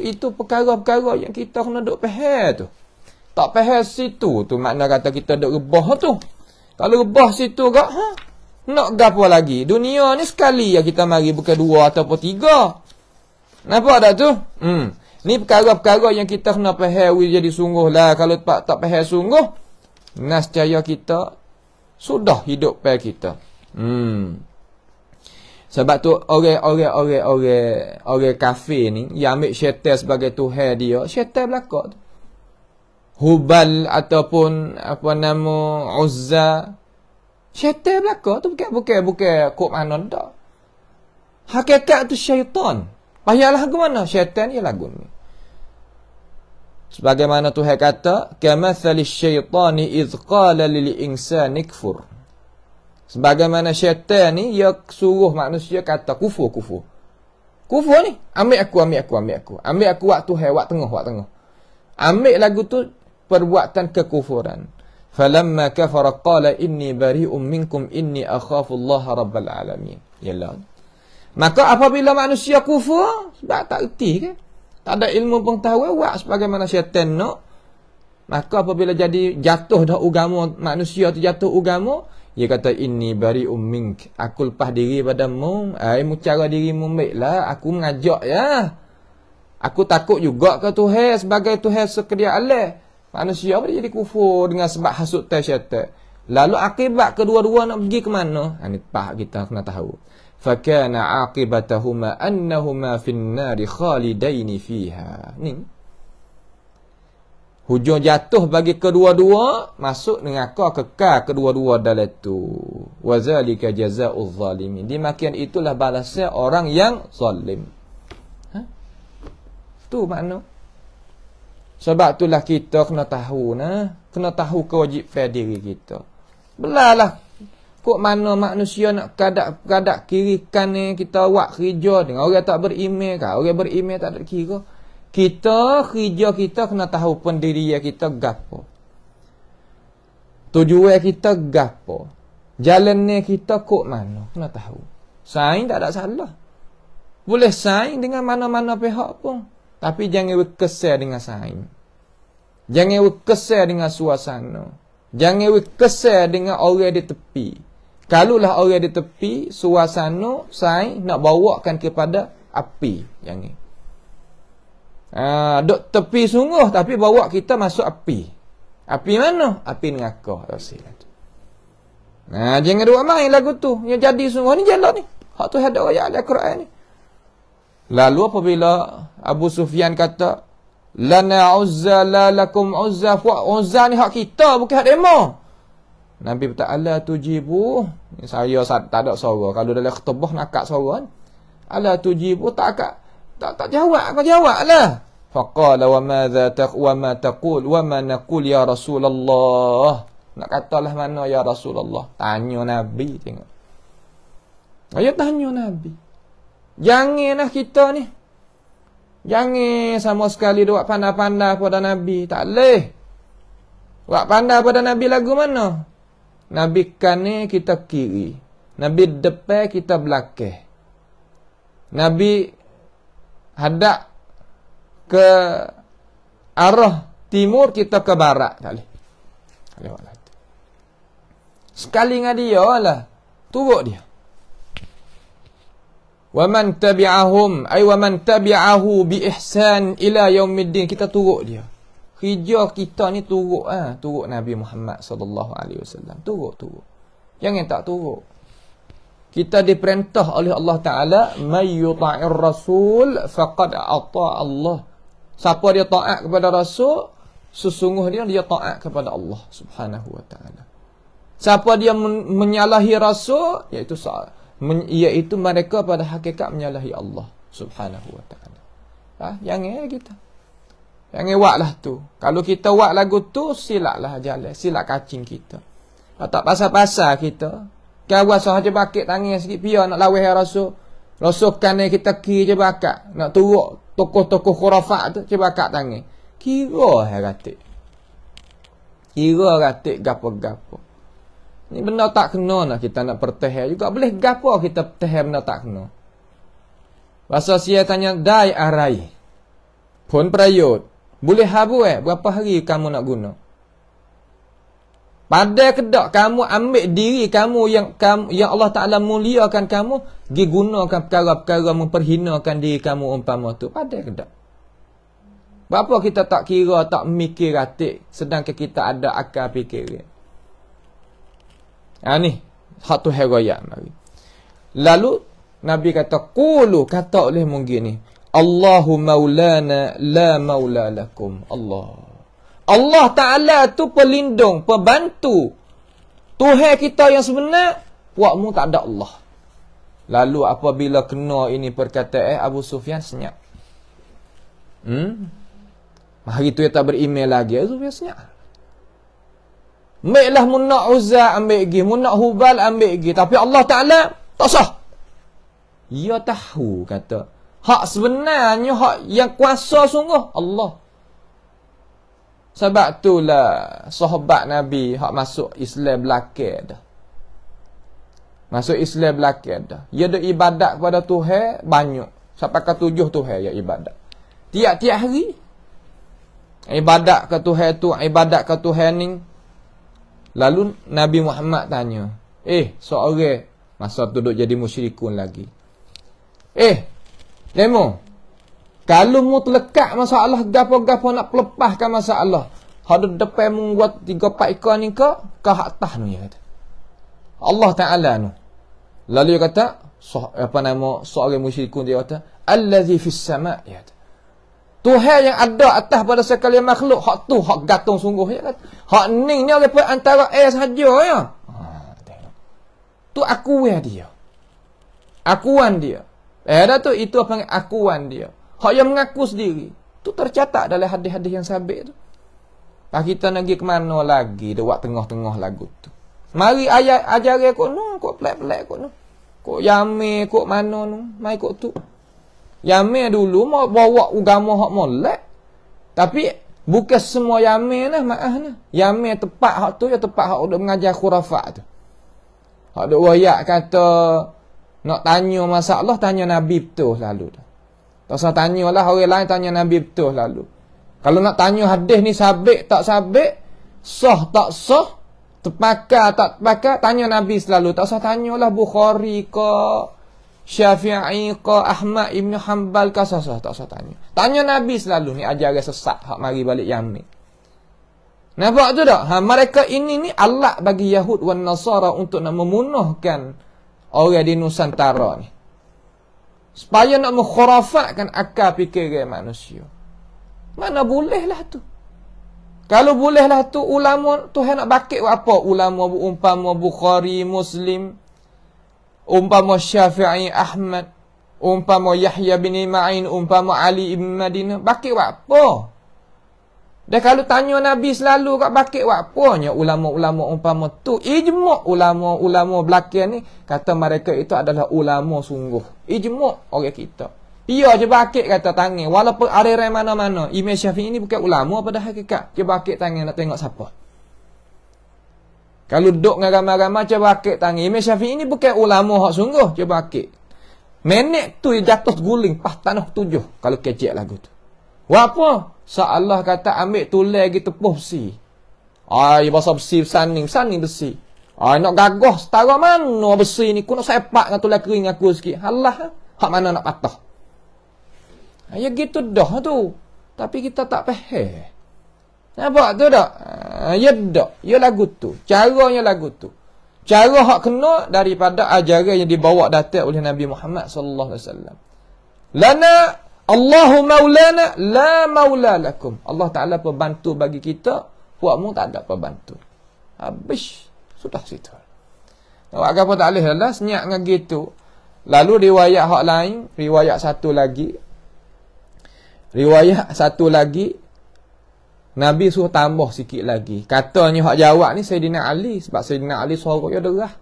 Itu perkara-perkara yang kita kena duk faham tu. Tak faham situ tu makna kata kita duk rebah tu. Kalau rebah situ gak nak gapo lagi? Dunia ni sekali ya kita mari, bukan dua ataupun tiga. Nampak tak tu? Ni perkara-perkara yang kita kena faham jadi sungguh lah. Kalau tak faham sungguh, nescaya kita sudah hidup pada kita. Sebab tu orang kafir ni yang ambil syaitan sebagai Tuhan dia, syaitan belaka tu. Hubal ataupun apa nama Uzza, syaitan belaka tu bukan kok mana dak. Hakikat tu syaitan. Payahlah ke mana? Syaitan dia lagu ni. Sebagaimana Tuhan kata, kamathali syaitani idh qala lil insani kfur. Sebagaimana syaitan ni dia suruh manusia kata kufur. Kufur ni, ambil aku. Ambil aku waktu Tuhan, waktu tengah. Ambil lagu tu perbuatan kekufuran. Falamma kafara qala inni bari'um minkum inni akhafu Allah rabbal alamin. Yalah. Maka apabila manusia kufur, sebab tak erti kan? Tak ada ilmu pengetahuan, buat sebagaimana syaitan nak. Maka apabila jadi jatuh dah agama, manusia tu jatuh agama, dia kata, inni bari'um mink. Aku lepas diri padamu. Mu cara dirimu baiklah. Aku mengajak ya. Aku takut juga ke Tuhan sebagai Tuhan sekedia Allah. Manusia boleh jadi kufur dengan sebab hasut syaitan. Lalu akibat kedua-dua nak pergi ke mana? Ini pahak kita kena tahu. فَكَانَ عَاقِبَتَهُمَا أَنَّهُمَا فِي النَّارِ خَالِدَيْنِ فِيهَا. Ni. Hujung jatuh bagi kedua-dua, masuk neraka kekal kedua-dua dalam tu. وَذَلِكَ جَزَاءُ الظَّالِمِينَ. Demikian itulah balasan orang yang zalim. Tu makna. Sebab itulah kita kena tahu kena tahu kewajipan diri kita. Belalah kok mana manusia nak kadak kiri kan ni kita buat kerja dengan orang tak beriman ke, orang beriman tak ada kira. Kita kerja kita kena tahu pendirian kita gapo. Tujuan kita gapo. Jalan ni kita kok mana kena tahu. Saing tak ada salah. Boleh saing dengan mana-mana pihak pun. Tapi jangan berkesan dengan saing. Jangan berkesan dengan suasana. Jangan berkesan dengan orang di tepi. Kalulah orang di tepi, suasana, saing nak bawakan kepada api. Jangan. Duk tepi sungguh tapi bawa kita masuk api. Api mana? Api neraka. Jangan duk main lagu tu. Yang jadi sungguh ni jalan ni. Hak tu ada ayat Al-Quran ni. Lalu apabila Abu Sufyan kata, lana uzza la lakum uzza. Uzza ni hak kita, bukan hak demo. Nabi kata, ala tujibu. Saya tak ada suara. Kalau dalam khutbah nak akak suara. Ala tujibu, tak jawab. Kau jawab lah. Faqala wa ma taqul wa ma naqul ya Rasulullah. Nak katalah mana ya Rasulullah. Tanya Nabi tengok. Ayo tanya Nabi. Janganlah kita ni. Jangan sama sekali buat pandai-pandai pada Nabi. Tak boleh. Buat pandai pada Nabi lagu mana? Nabi kanan kita kiri. Nabi depan kita belakang. Nabi hadap ke arah timur kita ke barat. Tak boleh. Sekali dengan dia lah. Turut dia. Wa man tabi'ahum ay wa man tabi'ahu bi ihsan ila yaumiddin. Kita turut dia. Kerja kita ni turut turut Nabi Muhammad sallallahu alaihi wasallam. Turut. Jangan tak turut. Kita diperintah oleh Allah Taala, may yuta'ir rasul faqad ata Allah. Siapa dia taat kepada rasul, sesungguhnya dia taat kepada Allah Subhanahu wa taala. Siapa dia menyalahi rasul, iaitu mereka pada hakikat menyalahi Allah Subhanahu wa taala. Jangan kita. Jangan buatlah tu. Kalau kita buat lagu tu, silaplah jalan, silap kacing kita. Tak pasal-pasal kita. Kan rasa saja bakit tangan sikit pia nak lawan rasul. Rasul kanan kita kiri je bakat. Nak turut tokoh-tokoh khurafat tu je bakat tangan. Kira ratik gapo-gapo. Ni benda tak kena nak kita nak pertahan juga. Boleh gapo kita pertahan benda tak kena. Pasal saya tanya, dai arai. Pun perayot. Boleh habu berapa hari kamu nak guna? Pada kedak kamu ambil diri kamu yang Allah Ta'ala muliakan kamu, pergi gunakan perkara-perkara memperhinakan diri kamu umpama tu. Pada kedak. Berapa kita tak kira, tak mikir ratik, sedangkan kita ada akal fikir. Ni, hak tu herayat mari. Lalu, Nabi kata, qulu, kata oleh mungkin ni, Allahu maulana la maula lakum. Allah Ta'ala tu pelindung, pembantu. Tuhan kita yang sebenar, puakmu tak ada Allah. Lalu apabila kena ini perkataan Abu Sufyan senyap. Hari tu dia tak beriman lagi. Abu Sufyan senyap. Ambillah munak Uzza ambil pergi, munak Hubal ambil pergi. Tapi Allah Ta'ala tak sah. Dia tahu kata, hak sebenarnya, hak yang kuasa sungguh Allah. Sebab itulah sahabat Nabi hak masuk Islam belakang dah. Masuk Islam belakang dah. Dia ada ibadat kepada Tuhan banyak. Sampai ke 7 Tuhan yang ibadat. Tiap-tiap hari ibadat ke Tuhan tu, ibadat ke Tuhan ni. Lalu Nabi Muhammad tanya, seorang masa tu duduk jadi musyrikun lagi. Demo, kalau mu terlekat masalah gapo-gapo nak pelepaskan masalah, hadu depan mu buat 3-4 ekor ni ke hak tah ni kata. Allah Taala nu. Lalu dia kata, seorang musyrikun dia kata, allazi fis sama' ya. Tuhan yang ada atas pada sekalian makhluk, hak tu hak gantung sungguh ya kata. Hak ning ni lepas antara air saja ya. Tengok. Tu akuan dia. Akuan dia. Dah tu itu apa akuan dia. Hak yang mengaku sendiri. Tu tercatat dalam hadis-hadis yang sabit tu. Pak kita nak pergi ke mana lagi? Dia buat tengah-tengah lagu tu. Mari ayat ajaran kok no, kok pelik-pelik kok no. Kok Yame, kok mana no, mai kok tu. Yame dulu mau bawa agama hak molek. Tapi bukan semua Yame lah, maaf nah. Yame tepat hak tu, ya tepat hak duk mengajar khurafat tu. Hak duk wayak kata nak tanya masalah, tanya Nabi betul selalu tu. Tak usah tanyalah orang lain, tanya Nabi betul lalu. Kalau nak tanya hadis ni sabit tak sabit, sah tak sah, terpakai tak terpakai, tanya Nabi selalu. Tak usah tanyalah Bukhari ke, Syafi'i ke, Ahmad Ibn Hanbal ke, sah tak usah tanya. Tanya Nabi selalu. Ni ajaran sesat hak mari balik Yamin. Nampak tu tak? Mereka ini ni alat bagi Yahud wan Nasara untuk nak memunahkan orang di Nusantara ni. Supaya nak menkhurafatkan akal fikiran manusia. Mana bolehlah tu. Kalau bolehlah tu, ulama Tuhan nak bakit apa? Ulama umpama Bukhari, Muslim, umpama Syafi'i, Ahmad, umpama Yahya bin Ma'in, umpama Ali ibn Madinah, bakit apa? Dan kalau tanya Nabi selalu kat bakit apanya ulama-ulama umpama tu, ijma' ulama-ulama belakang ni kata mereka itu adalah ulama sungguh. Ijma' orang kita. Iya je bakit kata tangan, walaupun ada mana-mana. Imam Syafi'i ni bukan ulama pada hakikat. Je bakit tangan nak tengok siapa. Kalau duduk dengan ramai-ramai je bakit tangan. Imam Syafi'i ni bukan ulama hak sungguh, je bakit. Menek tu jatuh guling pah tanah 7 kalau kecek lagu tu. Apa? Allah kata ambil tulang gitu tepuh besi. Ai bahasa besi saning besi. Ai nak gagah setara mana besi ni, ku nak sepak dengan tulang kering aku sikit. Allah, hak mana nak patah. Ya gitu dah tu. Tapi kita tak faham. Nampak tu tak? Ya dak. Ya lagu tu. Caranya lagu tu. Cara hak kena daripada ajaran yang dibawa datang oleh Nabi Muhammad sallallahu alaihi wasallam. Lana Allahu maulana la maula lakum. Allah Ta'ala pembantu bagi kita, puakmu tak ada pembantu. Habis. Sudah situ. Nak apa tak boleh lah, senyap dengan gitu. Lalu riwayat hak lain, riwayat satu lagi, Nabi suruh tambah sikit lagi. Katanya hak jawab ni Sayyidina Ali, sebab Sayyidina Ali suara dia derah.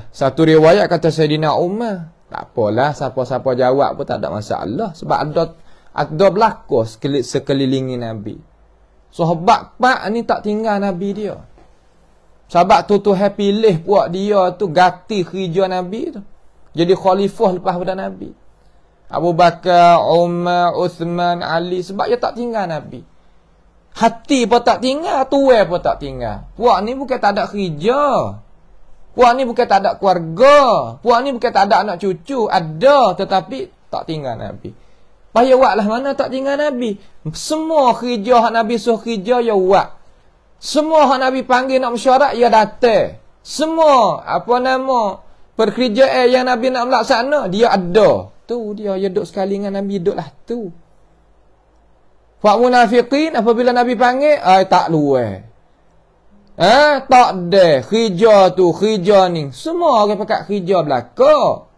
Satu riwayat kata Sayyidina Umar, tak apalah, siapa-siapa jawab pun tak ada masalah. Sebab ada berlaku sekelilingi Nabi. Sahabat Pak ni tak tinggal Nabi dia. Sahabat tu Tuhan pilih puak dia tu ganti kerja Nabi tu. Jadi khalifah lepas pada Nabi. Abu Bakar, Umar, Uthman, Ali. Sebab dia tak tinggal Nabi. Hati pun tak tinggal, tuai pun tak tinggal. Puak ni bukan tak ada kerja. Puak ni bukan tak ada keluarga. Puak ni bukan tak ada anak cucu. Ada, tetapi tak tinggal Nabi. Payah buatlah mana tak tinggal Nabi. Semua kerja hak Nabi suruh kerja, ya buat. Semua hak Nabi panggil nak mesyuarat, ya datang. Semua, perkerjaan yang Nabi nak melaksana, dia ada. Tu dia duduk sekali dengan Nabi, duduklah tu. Pak munafiqin, apabila Nabi panggil, tak luar. Tak ada kerja tu, kerja ni. Semua orang pakai kerja belaka.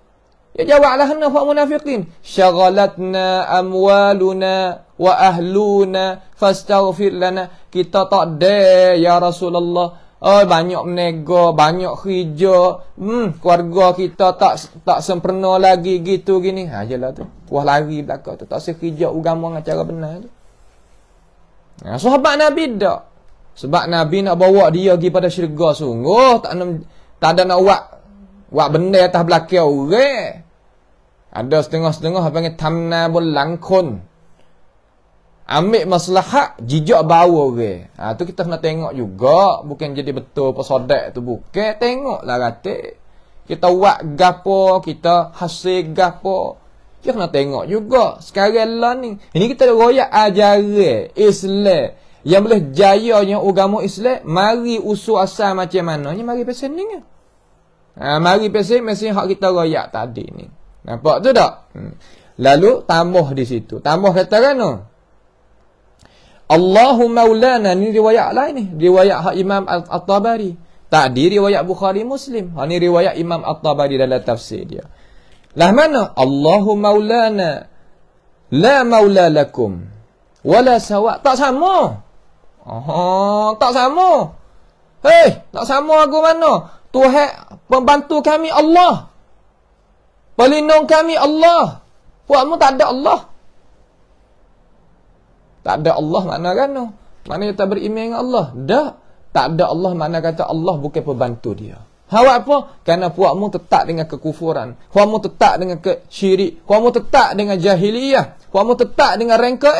Ya jawablah kena hak munafiqin. Syaghalatna amwaluna wa ahluna fastaghfir lana. Kita tak ada ya Rasulullah. Banyak menega, banyak kerja. Keluarga kita tak sempurna lagi gitu gini. Jelah tu. Puas lari belaka tu. Tak sekerja agama dengan cara benar tu. Sahabat Nabi tak. Sebab Nabi nak bawa dia pergi pada syurga sungguh. Tak ada nak buat benda atas belakang orang. Ada setengah-setengah panggil tamna bol langkon. Ambil maslahat, jijak bau orang. Tu kita kena tengok juga. Bukan jadi betul pesodak tu. Bukan. Tengoklah kata. Kita buat gapo, kita hasil gapo. Kita kena tengok juga. Sekarang lah ni. Ini kita royak ajaran Islam. Yang boleh jayanya agama Islam, mari usul asal macam mana ni, mari pesen ni. Mari pesen mesin hak kita royak tadi ni. Nampak tu tak? Lalu tambah di situ. Tambah kata kan? Allahu maulana, ni riwayat lain ni. Riwayat hak Imam At-Tabari. Tadi riwayat Bukhari Muslim. Ni riwayat Imam At-Tabari dalam tafsir dia. Lah mana? Allahu maulana la maula lakum wala sawa. Tak sama. Oh, tak sama. Hei, tak sama aku mana? Tuhan pembantu kami Allah. Pelindung kami Allah. Puakmu tak ada Allah. Tak ada Allah makna kan? Makna kita beriman dengan Allah. Dah. Tak ada Allah makna kata Allah bukan pembantu dia. Awak apa? Kerana puakmu tetap dengan kekufuran. Puakmu tetap dengan syirik. Puakmu tetap dengan jahiliyah. Puakmu tetap dengan rengka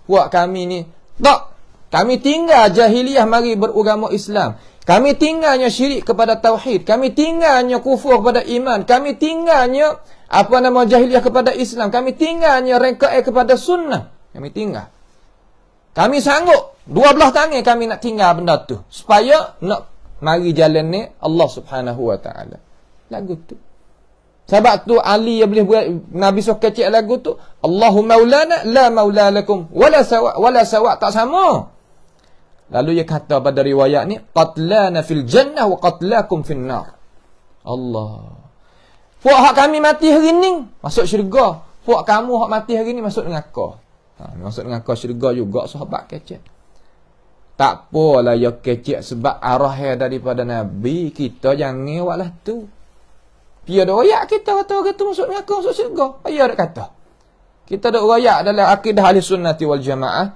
Puak kami ni tak. Kami tinggal jahiliyah mari beragama Islam. Kami tinggalnya syirik kepada tauhid. Kami tinggalnya kufur kepada iman. Kami tinggalnya jahiliyah kepada Islam. Kami tinggalnya rengka kepada sunnah. Kami tinggal. Kami sanggup 12 tangan kami nak tinggal benda tu supaya nak mari jalan ni Allah Subhanahu wa taala. Lagu tu. Sebab tu Ali yang boleh buat Nabi suruh kecek lagu tu, Allahu maulana la maula lakum wala sawa tak sama. Lalu dia kata pada riwayat ni, qatlana fil jannah wa qatlakum fin nar. Allah. Puak hak kami mati hari ni masuk syurga. Puak kamu hak mati hari ni masuk neraka. Masuk neraka syurga juga sahabat kecek. Tak apalah ya kecek sebab arah daripada Nabi kita jangan awaklah tu. Dia dak royak kita kata orang tu masuk neraka masuk syurga. Ayah dak kata. Kita dak royak dalam akidah ahli sunnati wal jamaah.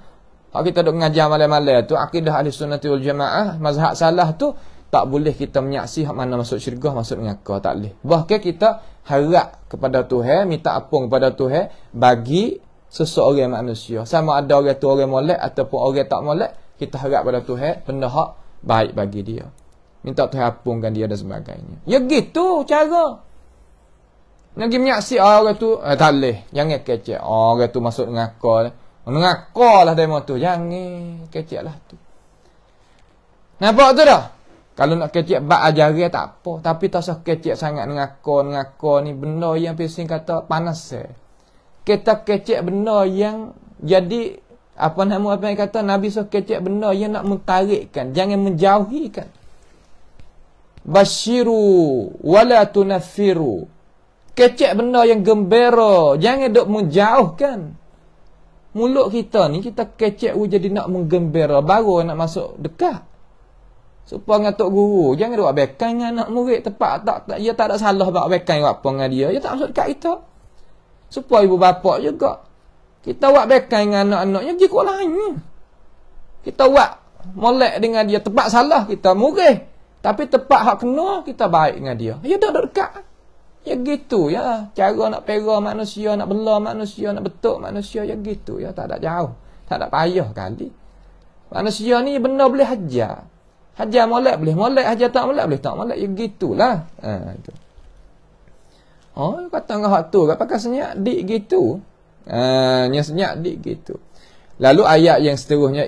Hak kita dak mengajar malam-malam tu akidah ahli sunnati wal jamaah, mazhab salah tu tak boleh kita menyaksi hak mana masuk syurga masuk neraka, tak boleh. Bahkan kita harap kepada Tuhan, minta ampun kepada Tuhan bagi seseorang manusia. Sama ada orang tu orang molek ataupun orang tak molek, kita harap pada Tuhan benda hak baik bagi dia. Minta Tuhan ampunkan dia dan sebagainya. Ya gitu cara. Nak pergi menyaksi orang tu, tak boleh. Jangan kecek. Orang tu masuk neraka. Neraka lah demo tu. Jangan kecek lah tu. Nampak tu dah? Kalau nak kecek bak ajaran tak apa. Tapi tak usah kecek sangat neraka ni benda yang pesing kata panas. Kita kecek benda yang jadi apa yang kata Nabi suruh kecek benda yang nak mentarikkan, jangan menjauhikan. Basyiru wala tunaffiru. Kecek benda yang gembira, jangan dok menjauhkan. Mulut kita ni kita kecek jadi nak menggembira baru nak masuk dekat. Supaya ngatuk guru, jangan dok abekan dengan anak murid tepat tak dia tak ada salah bab abekan apa dengan dia tak masuk dekat kita. Supaya ibu bapa juga kita buat bekan dengan anak-anaknya pergi sekolah ni. Kita buat molek dengan dia tepat salah kita murih. Tapi tepat hak kena kita baik dengan dia. Ya dah dekat. Ya gitu ya. Cara nak pera manusia, nak bela manusia, nak betuk manusia ya gitu ya. Tak ada jauh. Tak ada payah kali. Manusia ni benda boleh hajar. Hajar molek boleh molek, hajar tak molek boleh tak molek. Ya gitulah. Itu. Oh, kata dengan hak tu, kat pakai senyap dik gitu. Senyap dik gitu. Lalu ayat yang seterusnya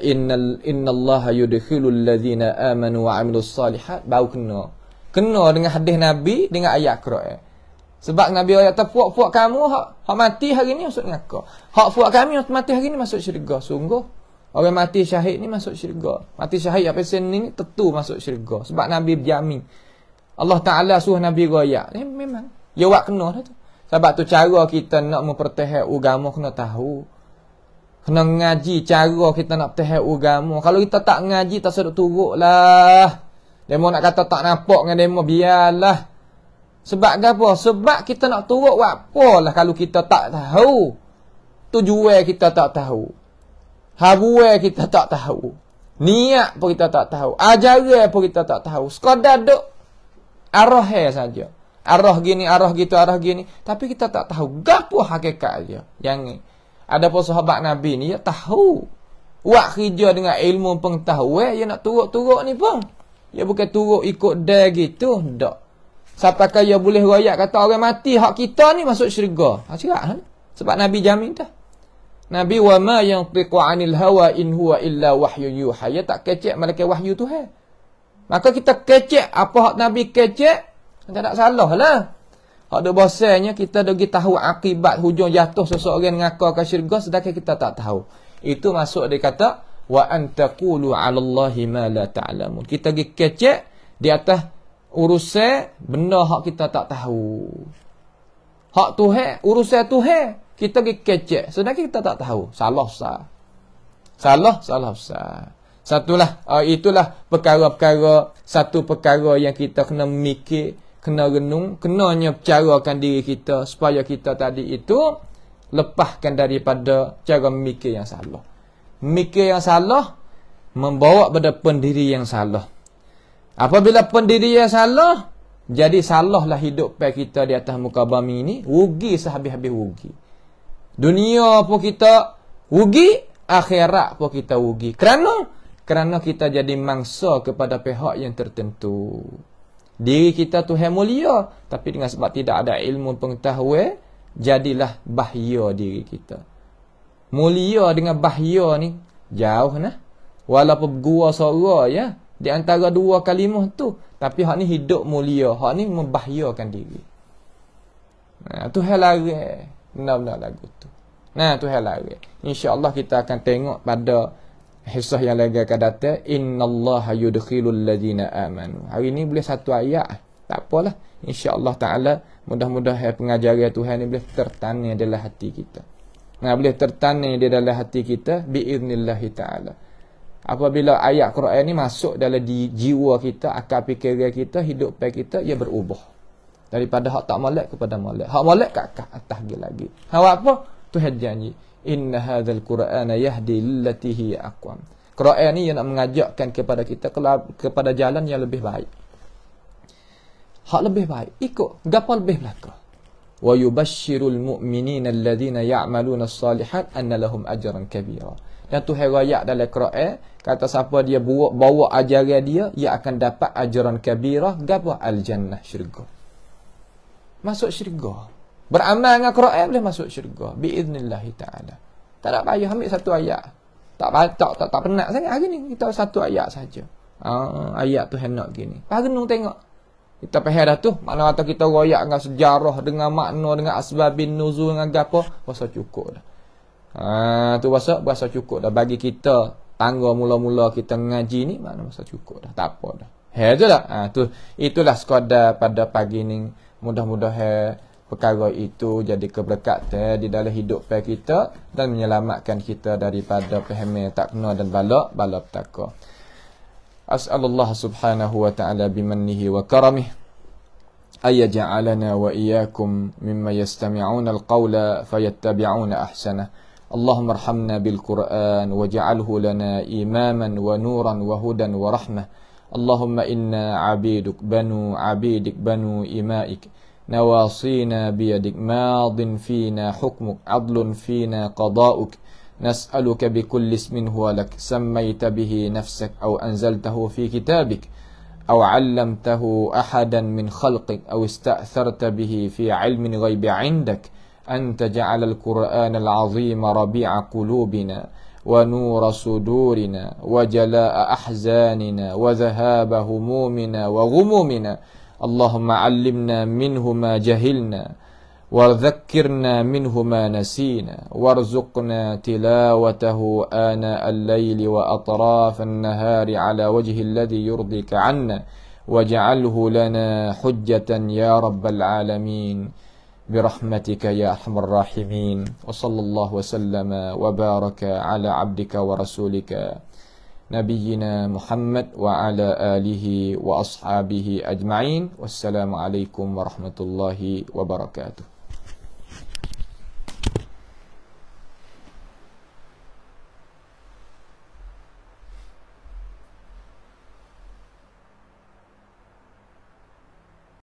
innallaha yudkhilul ladzina amanu wa amilus solihat baru kena dengan hadis Nabi dengan ayat Quran. Sebab Nabi ayat puak-puak kamu hak mati hari ni masuk neraka. Hak puak kami hak mati hari ni masuk syurga. Sungguh orang mati syahid ni masuk syurga. Mati syahid apa sen ni tentu masuk syurga sebab Nabi berjamin. Allah Taala suruh Nabi royak. Ni memang ya wak kena dah tu. Sebab tu cara kita nak mempertahankan agama kena tahu. Kena ngaji cara kita nak pertahankan agama. Kalau kita tak ngaji tak sedut turuk lah. Demo nak kata tak nampak dengan demo biarlah. Sebab apa? Sebab kita nak turuk apa lah kalau kita tak tahu. Tujuan kita tak tahu. Habuan kita tak tahu. Niat pun kita tak tahu. Ajaran pun kita tak tahu. Sekadar duk arah saja. Arah gini, arah gitu, arah gini. Tapi kita tak tahu. Gapo hakikat dia. Yang ada pun sahabat Nabi ni, dia tahu. Wak kerja dengan ilmu pengetahuan, dia nak turuk-turuk ni pun. Dia bukan turuk ikut dia gitu. Tak. Sampai kaya boleh royak kata orang mati, hak kita ni masuk syurga. Cerak. Sebab Nabi jamin dah. Nabi wa ma yantiqu 'anil hawa in huwa illa wahyu yuha. Dia tak kecek malaikat wahyu Tuhan. Maka kita kecek apa hak Nabi kecek, tak ada salah lah. Hak ada bahasanya kita dah tahu akibat hujung jatuh seseorang ngaku ke syurga sedangkan kita tak tahu. Itu masuk dia kata wa antaqulu 'ala Allahi ma la ta'lamun. Kita pergi kecek di atas urusan benda hak kita tak tahu. Hak Tuhan, urusan Tuhan. Kita pergi kecek, sedangkan kita tak tahu. Salah besar. Salah besar. Itulah perkara-perkara, satu perkara yang kita kena mikir, kena renung, kenanya bercarakan diri kita supaya kita tadi itu lepaskan daripada cara mikir yang salah. Mikir yang salah membawa pada pendiri yang salah. Apabila pendiri yang salah, jadi salahlah hidup kita di atas muka bumi ini, rugi sehabis-habis rugi. Dunia pun kita rugi, akhirat pun kita rugi. Kerana kita jadi mangsa kepada pihak yang tertentu. Diri kita Tuhan mulia, tapi dengan sebab tidak ada ilmu pengetahuan, jadilah bahaya diri kita. Mulia dengan bahaya ni jauh nah. Walaupun gua suara ya di antara dua kalimah tu, tapi hak ni hidup mulia, hak ni membahayakan diri. Tuhan larang. Benar-benar lagu tu. Tuhan larang. InsyaAllah kita akan tengok pada hisah yang lagi akan datang. Innallaha yudkhilul ladhina amanu. Hari ni boleh satu ayat. Tak apalah. InsyaAllah ta'ala. Mudah-mudahan pengajaran Tuhan ni boleh tertanam dalam hati kita. Boleh tertanam di dalam hati kita. Bi'idnillahi ta'ala. Apabila ayat Quran ni masuk dalam jiwa kita, akal fikiran kita, hidup kita, ia berubah. Daripada hak tak molek kepada molek. Hak molek kat atas lagi. Hak apa? Tuhan janji. Inna hadzal Qur'ana yahdi lillati hiya aqwam. Quran ni yang nak mengajakkan kepada kita kepada jalan yang lebih baik. Hak lebih baik. Ikut. Gapo lebih belaka. Wa yubashshirul mu'minina alladhina ya'maluna as-salihat anna lahum ajran kabira. Dan Tuhan rakyat dalam Quran, kata siapa dia bawa ajaran dia, ia akan dapat ajaran kabira. Gapo? Al-jannah, syurga. Masuk syurga. Beramal dengan Quran boleh masuk syurga. Bi'idnillahi ta'ala. Tak nak payah ambil satu ayat. Tak penat sangat hari ni. Kita satu ayat saja. Ayat tu hendak gini. Renung tengok. Kita faham dah tu. Mana kata kita royak dengan sejarah, dengan makna, dengan asbabin nuzul, dengan apa. Rasa cukup dah. Tu rasa cukup dah. Bagi kita tangga mula-mula kita ngaji ni, mana rasa cukup dah. Tak apa dah. Itulah sekadar pada pagi ni. Mudah-mudahan perkara itu jadi keberkatan di dalam hidup kita dan menyelamatkan kita daripada paham tak kena dan bala petaka. As'alullah subhanahu wa ta'ala bimannihi wa karamih ayyaj'alana wa iyyakum mimma yastami'una al-qawla fayattabi'una ahsanah. Allahumma arhamna bil Qur'an waj'alhu lana imaman wa nuran wa hudan wa rahmah. اللهم إنا عبيدك بنو إمائك نواصينا بيدك ماض فينا حكمك عدل فينا قضاؤك نسألك بكل اسم هو لك سميت به نفسك أو أنزلته في كتابك أو علمته أحدا من خلقك أو استأثرت به في علم الغيب عندك أن تجعل القرآن العظيم ربيع قلوبنا ونور صدورنا وجلاء أحزاننا وذهاب همومنا وغمومنا اللهم علمنا منه ما جهلنا وذكرنا منه ما نسينا وارزقنا تلاوته آناء الليل وأطراف النهار على وجه الذي يرضيك عنا واجعله لنا حجة يا رب العالمين برحمتك يا أرحم الراحمين وصلى الله وسلم وبارك على عبدك ورسولك نبينا محمد وعلى آله وأصحابه أجمعين والسلام عليكم ورحمة الله وبركاته.